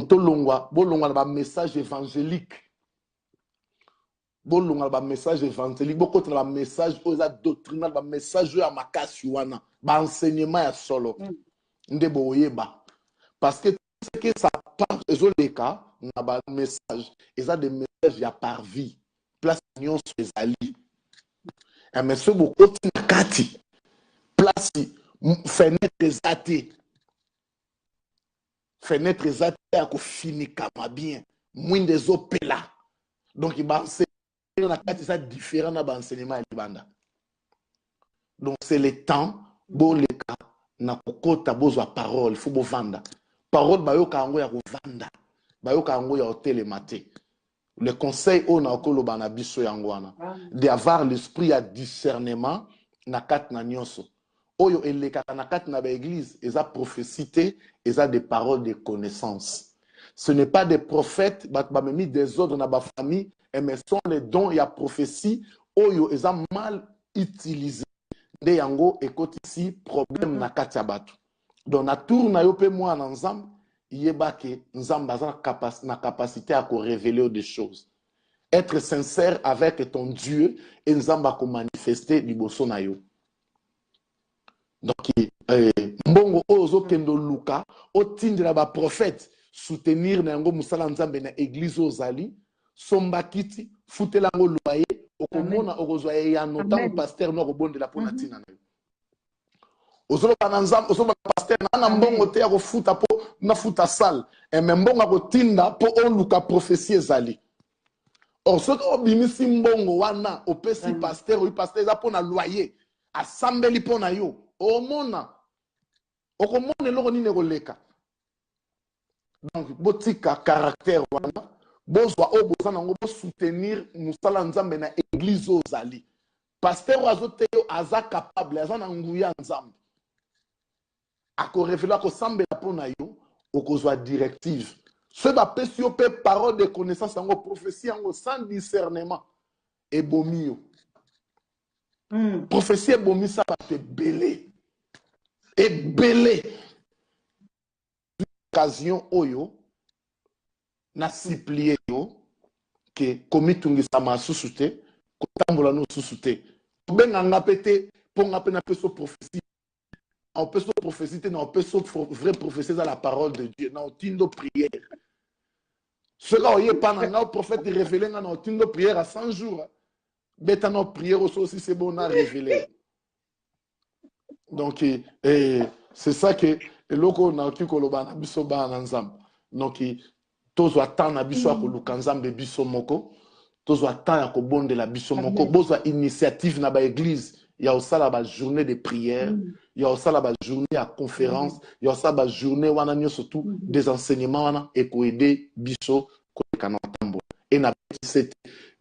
tolongwa bolongwa na ba message évangélique. Bolongwa ba message évangélique, bokota na ba message oza doctrinal, ba message ya makasi wana, ba enseignement ya solo. Nde boyeba. Parce que ce que ça part ezoleka na ba message, eza des messages ya par vie. Place nyonso ezali. Mais ce bokoti na kati. Place fenêtre ezate. Fenêtre ezate ya kofinika ma bien. Mwinde ezopela. Donc il va na kati ça différent na ba enseignement ya libanda. Donc c'est le temps boleka na kokota bozwa parole faut bovanda. Parole bayoka yango ya kovanda. Bayoka yango ya hotelema te. Le conseil on a okoloba na biso yango wana d'avoir l'esprit à discernement na kati na nyonso. Oyo elekaka na kati na ba église eza prophétie te, eza des paroles de connaissance. Ce n'est pas des prophètes, ba mis des ordres na ba famille, mais sont les dons ya prophétie oyo eza mal utilisé. Nde yango ekoti ici problème na kati ya bato. Donc na tour na yo pe moi na nzambe yeba ke nzambe aza na capacité à révéler des choses. Être sincère avec ton Dieu et nzambe a manifester liboso na yo. Donc mbongo ozo kendo luka otindela ba prophète soutenir na yango musala nzambe na église ozali somba kiti futela ngo loyer okomona okozwa ya notango pasteur no kobondela pona tina na yo. Ozoloba na nzambe ozoloba pasteur na mbongo te ya kofuta po na futa sale et même mbongo akotinda po oluka prophétie ezali. Or soki obimisi mbongo wana opesi pasteur oyi pasteur eza pona loyer asambeli pona yo omona okomona eloko nini ekoleka. Donc botika caractère wana bozwa oyo boza nango bosoutenir mosala nzambe na église ozali. Pasteur azote yo aza capable aza na nguya nzambe akorevela akosambela mpona yo okozwa directive. Ce bapesi yo pe parole de connaissance yango prophétie yango sans discernement ebomi yo. Prophétie ebomisa bato ebele occasion oyo na supplie yo ke komitungisama susu te kotambola no susu te tobenga nga pe te mpo nga mpe na peso prophétie on peut se prophétie na on peut se vraie prophétie dans la parole de Dieu na otindo prière cela oye pa na nga prophète révélé nga na otindo prière à 100 jours beta na prière aussi c'est bon na révélé. Donc c'est ça que eloko na ki koloba na biso ba na nzambe. Donc tozwa temps na biso akoluka nzambe biso moko tozwa temps ya kobondela biso moko bozwa initiative na ba église ya osala ba journée de prière ya osala ba journée ya conférence ya osala ba journée wana nyonso tout des enseignements wana ekoede biso koleka na tambo et na 17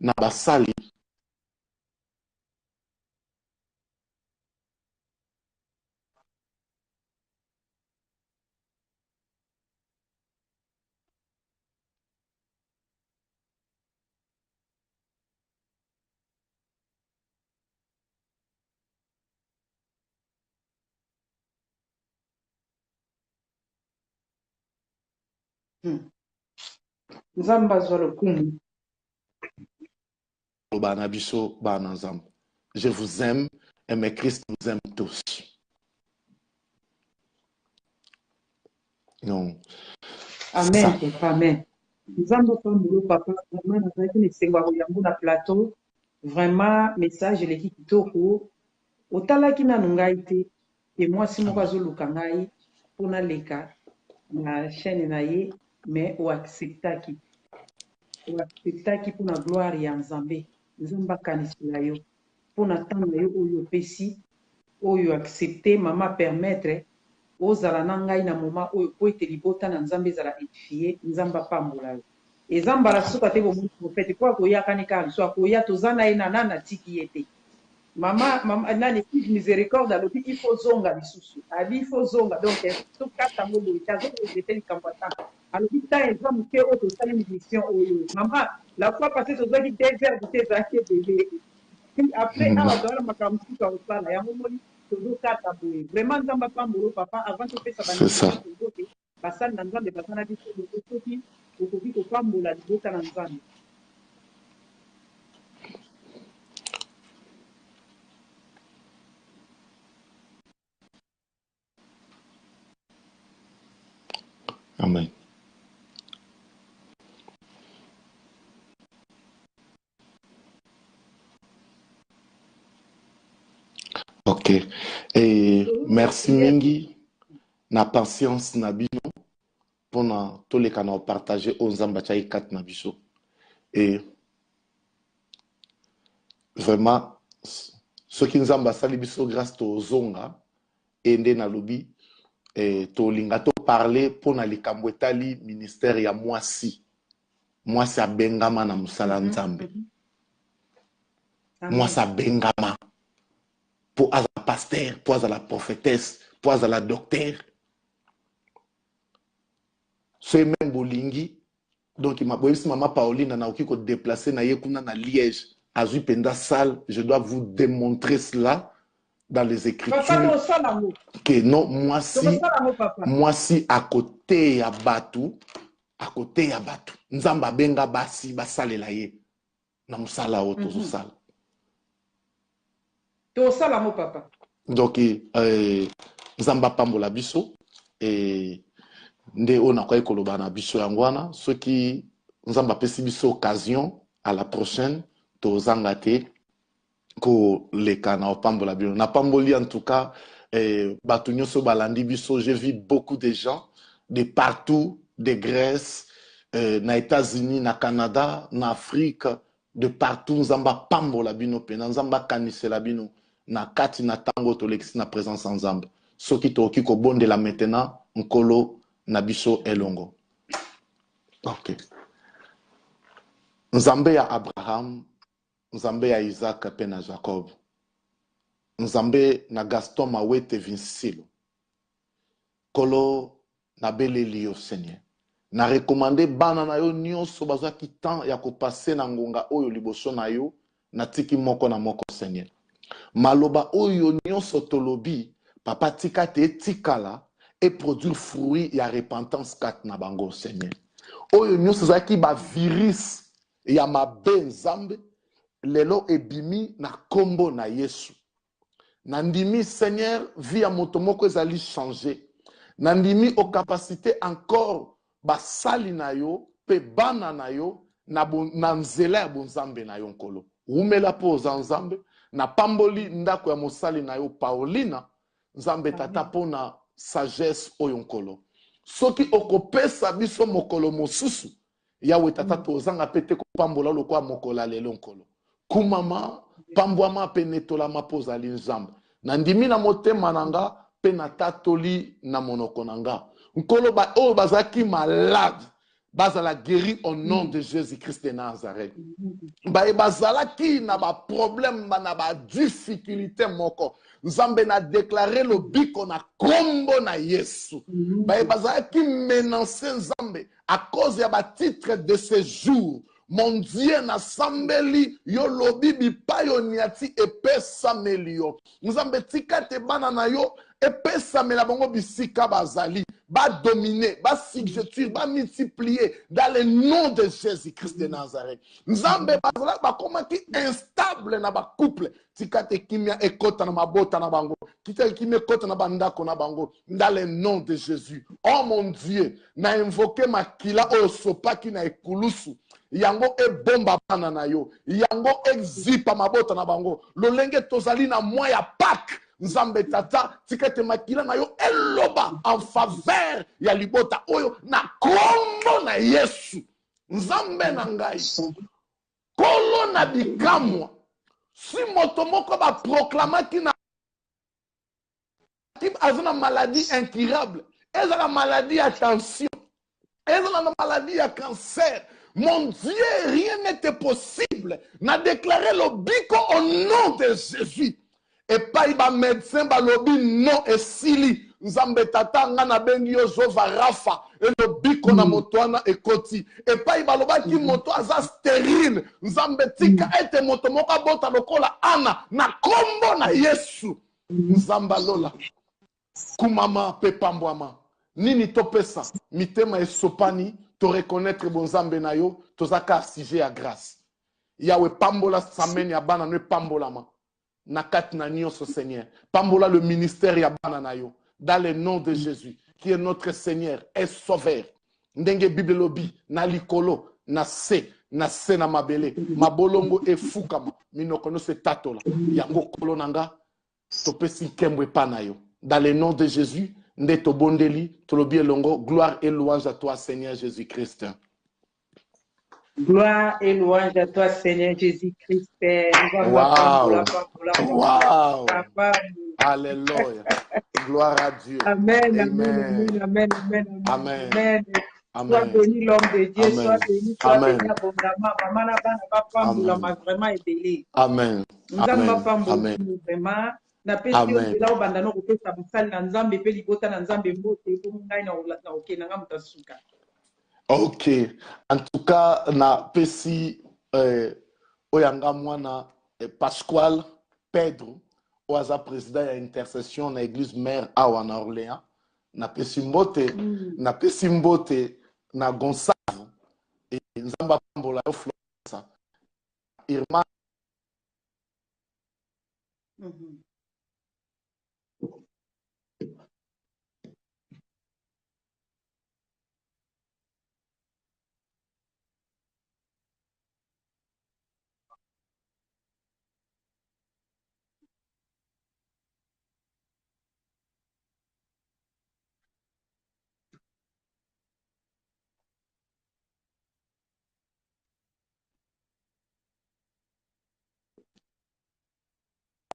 na basali nzambe azwa lokumu. Bana biso bana nzambe. Je vous aime et mes Christ vous aime tous. Non. Amen, papa, amen. Nzambe pambolo papa, vraiment nazalaki na esengo ya koyambo na plateau. Vraiment message eleki kitoko. Otalaki nanu ngai te e mwasi moko azoluka ngai mpona leka na chaîne na ye, mais oacceptaki mpona gloire ya nzambe. Nzambe akanisela yo mpona ntango na yo oyo opesi oyo accepte mama permettre ozala na ngai na moma oyo po ete libota na nzambe ezala edifie. Nzambe apambola yo eza mbala suka te bomoni profete po akoyaka ni kaka liso akoya toza na ye na nani atiki ye te. Mama nani miséricorde alobi il faut zonga lisusu abi il faut zonga donc tokata ngo boye tazoregrete likambo ata alobi ta eza moke oyo tosali mission oyo mama la fois passé tozwaki 2 heures te ezalaki ebele après awa toala makambo mosusu ya kosala yango moni tozokata boye vraiment nzambe apambolo papa avant topesa bandeko tozoke basali na nzambe baza na biso soki okoki kopambola libota na nzambe. Amen. Ok. Et merci mingi na patience na bino pona toleka na partager onzamba chai kat na biso. Et vraiment ce qui nzamba sali biso grâce to zonga ende na lobi to linga to parler pona likambo etali ministère ya mwasi abengama na musala nzambe. Mwasi abengama pour à la pasteur, pour à la prophétesse, pour à la docteur. C'est même bolingi. Donc, il m'a dit, maman Pauline, na oki ko déplacer na yekuna na Liège, à Penda salle, je dois vous démontrer cela dans les Écritures. Papa, que non, moi si à côté ya batu, nzamba benga basi basale la ye, na musala oto sala. Papa. Donc, nzamba pambola biso et nde ona kwa ekoloba na biso yangwana ceux qui nzamba pesi biso occasion à la prochaine to zangate ko leka na pambola biso na pamboli en tout cas batu nyonso balandi biso. J'ai vu beaucoup de gens de partout, de Grèce, na États-Unis, na Canada, na Afrique, de partout. Nzamba pambola bino pena nzamba kanisela bino na kati na tango tolexi na présence ensemble. Soki toki ko bondela maintenant nkolo na biso elongo. Ok. Nzambe ya Abraham, nzambe ya Isaac pe na Jacob, nzambe na Gaston Mawete Vincilo, kolo na beleli yo Seigneur. Na recommandé bana na yo nyonso bazaki temps ya ko passer na ngonga oyo liboso na yo na tiki moko na moko Seigneur. Maloba oyo nyonso tolobi papa tika te tikala et produire fruit ya repentance kat na bango Seigneur. Oyo nyonso zaki ba virus ya mabe nzambe lelo ebimi na kombo na Yesu. Nandimi Seigneur vie ya moto moko ezali changer. Nandimi o capacité encore basali na yo pe bana na yo na nzela ya bonzambe na yo nkolo. Umela po nzambe na pamboli ndako ya mosali na yo Paulina nzambe tata pona sagesse oyo nkolo. Soki okopesa biso mokolo mosusu yawe tata tozanga pete ko pambola lokwa mokola lelo nkolo. Kumama pambwama pe netolama pozali nzambe. Nandimi na motema nanga pe na tatoli na monoko nanga. Nkolo ba o bazaki malade bazala guéri au nom de Jésus-Christ de Nazareth. Bazala ki na ba problème na ba difficulté moko. Nzambe na déclaré le biko na kombo na Yesu. Bazala ki menacer Nzambe à cause ya ba titre de séjour. Mon Dieu na sambeli yo lobi bipa yo niati epesa melio. Nzambe tika te bana na yo epesa mela bongo bisika bazali. va dominer, va suggérer, va multiplier dans le nom de Jésus-Christ de Nazareth. Nzambe ba comment qui instable na ba couple, tikate kimia ekota na mabota na bango, kitake kimia ekota na bandako na bango dans le nom de Jésus. Oh mon Dieu, na invoqué makila o sopaki na ekulusu. Yango e bomba bana na yo, yango exipa mabota na bango. Lolenge tozali na mois ya Pâques. Nzambe tata tikete makila na yo eloba en faveur ya libota oyo na kombo na Yesu. Nzambe na ngai kolo na bikamwa si moto moko ba proclamaki na azana maladie incurable, ezala maladie à tension, ezala maladie à cancer. Mon Dieu, rien n'était possible. N'a déclaré le bico au nom de Jésus. Et pas iba médecin ba lobi non et sili nzambe tata ngana bengi yo zova rafa et le biko na motoana et koti et pas iba loba ki moto aza stérile nzambe tika ete moto moka bota lokola ana na kombo na Yesu nzamba lola kumama pe pambwama nini topesa mitema esopani to reconnaître bonzambe na yo tozaka sujet à grâce yawe pambola sameni ya bana ne pambolama Nakat na nyonso Seigneur. Pambola le ministère ya bana yo. Dans le nom de Jésus, qui est notre Seigneur, est sauveur. Ndenge Bible lobi, na likolo, na se na mabele. Mabolongo e fukama. Minokono se tatola. Yango kolonanga, topesi kembwe panayo. Dans le nom de Jésus, nde to bondeli, tolobi elongo, gloire et louange à toi Seigneur Jésus-Christ. Gloire et louange à toi, Seigneur Jésus-Christ. Wow. Wow. Alléluia. Gloire à Dieu. Amen. Amen. Amen. Amen. Amen. Amen. Sois béni l'homme de Dieu. Amen. Sois béni abondamment. Maman n'a pas pamboula, vraiment ébélé. Amen. Nous avons pas Amen. vraiment. Na pesi yo là obandano ko pesa musali na nzambe pe libota na nzambe mbote ko ngai na okena nga mutasuka. Ok. En tout cas, na pesi oyanga mwana Pasquale Pedro, oaza président ya intercession na église mère awa na Orléans. Na pesi mbote na Gonçalo et nzamba pambola yo Florence. Irma.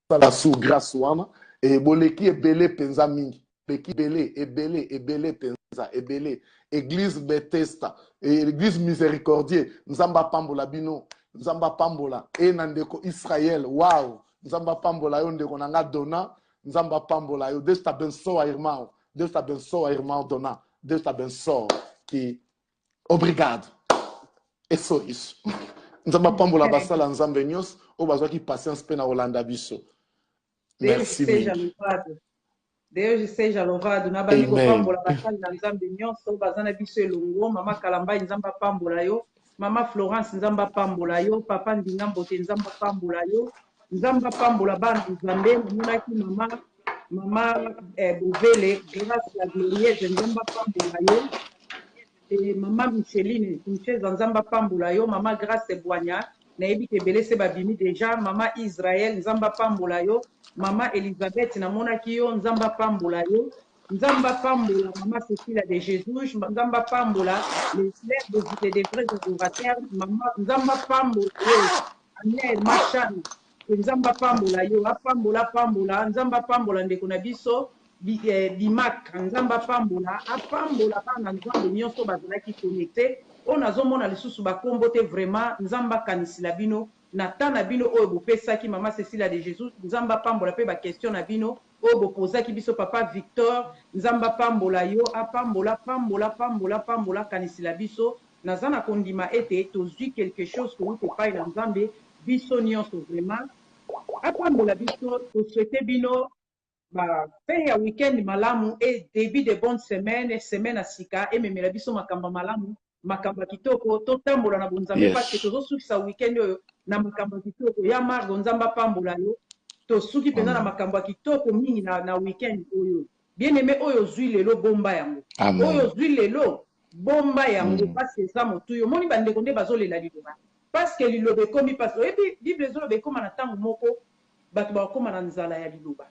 La sous grâce wana et boleki ebele penza mingi beki ebele penza ebele église Bethesda et église miséricordieux nzamba pambola bino nzamba pambola e na ndeko Israël wow nzamba pambola yo ndeko nanga dona nzamba pambola yo Deus te abençoe irmão Deus te abençoe irmão dona Deus te abençoe que obrigado é só isso nzamba pambola basala nzambe nyos o bazwaki patience pe na Holanda biso. Merci. Deus seja louvado. Na bandigo pambola basali na nzambe nyonso bazana biso elongo mama Kalamba nzamba pambola yo mama Florence nzamba pambola yo papa Ndinga Mbote nzamba pambola yo nzamba pambola bana nzambe monaki mama Bouvele grâce la glorieuse nzamba pambola yo et mama Micheline nzamba pambola yo mama Grâce Boigna nayebi ke belese babimi déjà mama Israël nzamba pambola yo mama Elisabeth namonaki yo nzamba pambola yo nzamba pambola mama Cécile de Jésus nzamba pambola les frères des vrais adorateurs mama nzamba pambola yo Anel Machan nzamba pambola yo apambola nzamba pambola ndeko na biso bimak nzamba pambola apambola bana nzambe nyonso bazalaki connecté on azomona lisusu bakombo te vraiment nzamba kanisila bino na tana bino oyo bopesaki mama Cécile de Jésus nzamba pambola pe ba question na bino oyo bopozaki biso papa Victor nzamba pambola yo apambola pambola kanisila biso nazana kondima ete tozwi quelque chose ko uti pai na nzambe biso nyonso vraiment apambola biso to souhaiter bino ba fin ya weekend malamu et début de bonne semaine semaine à sika et memela biso makambo malamu makambo kitoko totambola na bonzambe parce que Yes. tozosukisa weekend oyo na makambo kitoko ya margo nzamba pambola yo tosuki mpenza na makambo kitoko mingi na weekend oyo bien aimé oyo zwi lelo bomba yango oyo zwi lelo bomba yango parce que eza motu yo moni bandeko nde bazolela liloba parce que liloba ekomi parce oyebi bible ezoloba ekóma na ntango moko bato bakóma na nzala ya liloba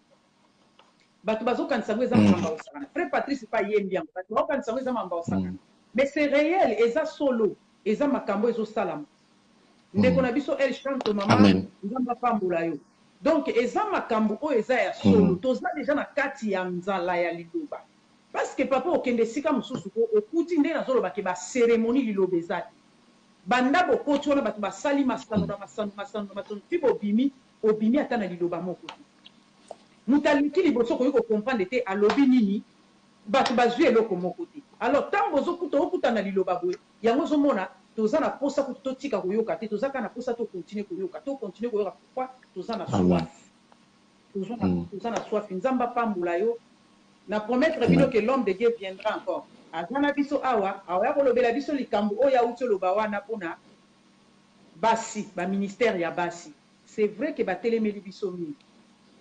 bato bazokanisa yango eza makambo ya kosakana frère patrice pa yembi yango bato bazokanisa yango eza makambo ya kosakana mais c'est réel eza solo eza makambo ezosalama ndeko na biso el chante mama nzambe apambola yo donc eza makambo oyo eza ya solo toza deja na kati ya nzala ya liloba parce que papa okende esika mosusu ko okuti nde nazolobake baceremonie liloba eza te banda bokoti wana bato basali masano na masano mpi obimi ata na liloba moko te moto aleki liboso koyi kocomprendre te alobi nini bato bazwi eloko moko te alors ntango okuta na liloba boye yango ozomona toza na posa kutu totika koyoka te toza kaka na posa tokontinue koyoka pourquoi toza na soif toza na soif nzambe apambola yo na promettre bino que l'homme de Dieu viendra encore aza na biso awa ya kolobela biso likambo oyo auti oloba wana mpona basi baministère ya basi c'est vrai que batelemeli biso mingi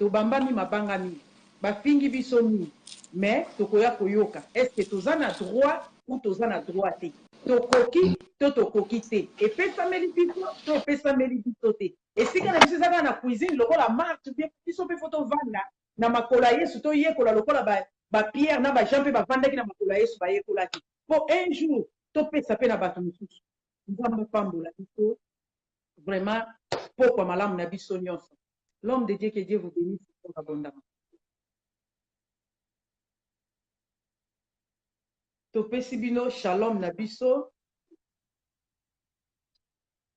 tobambami mabanga mingi bafingi biso mingi mais tokoya koyoka est ce que toza na droit ou toza na droit te tokoki to tokoki te epesameli biso to epesameli biso te esika na biso eza kaka na cuisine lokola marche biso mpe fo tovanda na makolo ya yesu toyekola lokola bapierre na bajean mpe bavandaki na makolo ya yesu bayekolaki mpo un jour topesa mpe na bato mosusu nzambe apambola biso vraiment pokwa malamu na biso nyonso l'homme de Dieu, que Dieu vous bénisse abondamment. Topesi bino shalom na biso.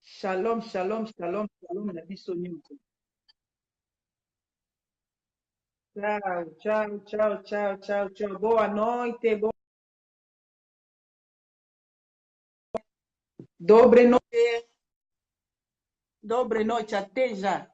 Shalom, shalom, shalom, shalom na biso nyonso. Ciao, ciao, ciao, ciao, ciao, ciao. Boa noite, Dobre noite. Dobre noite, até já.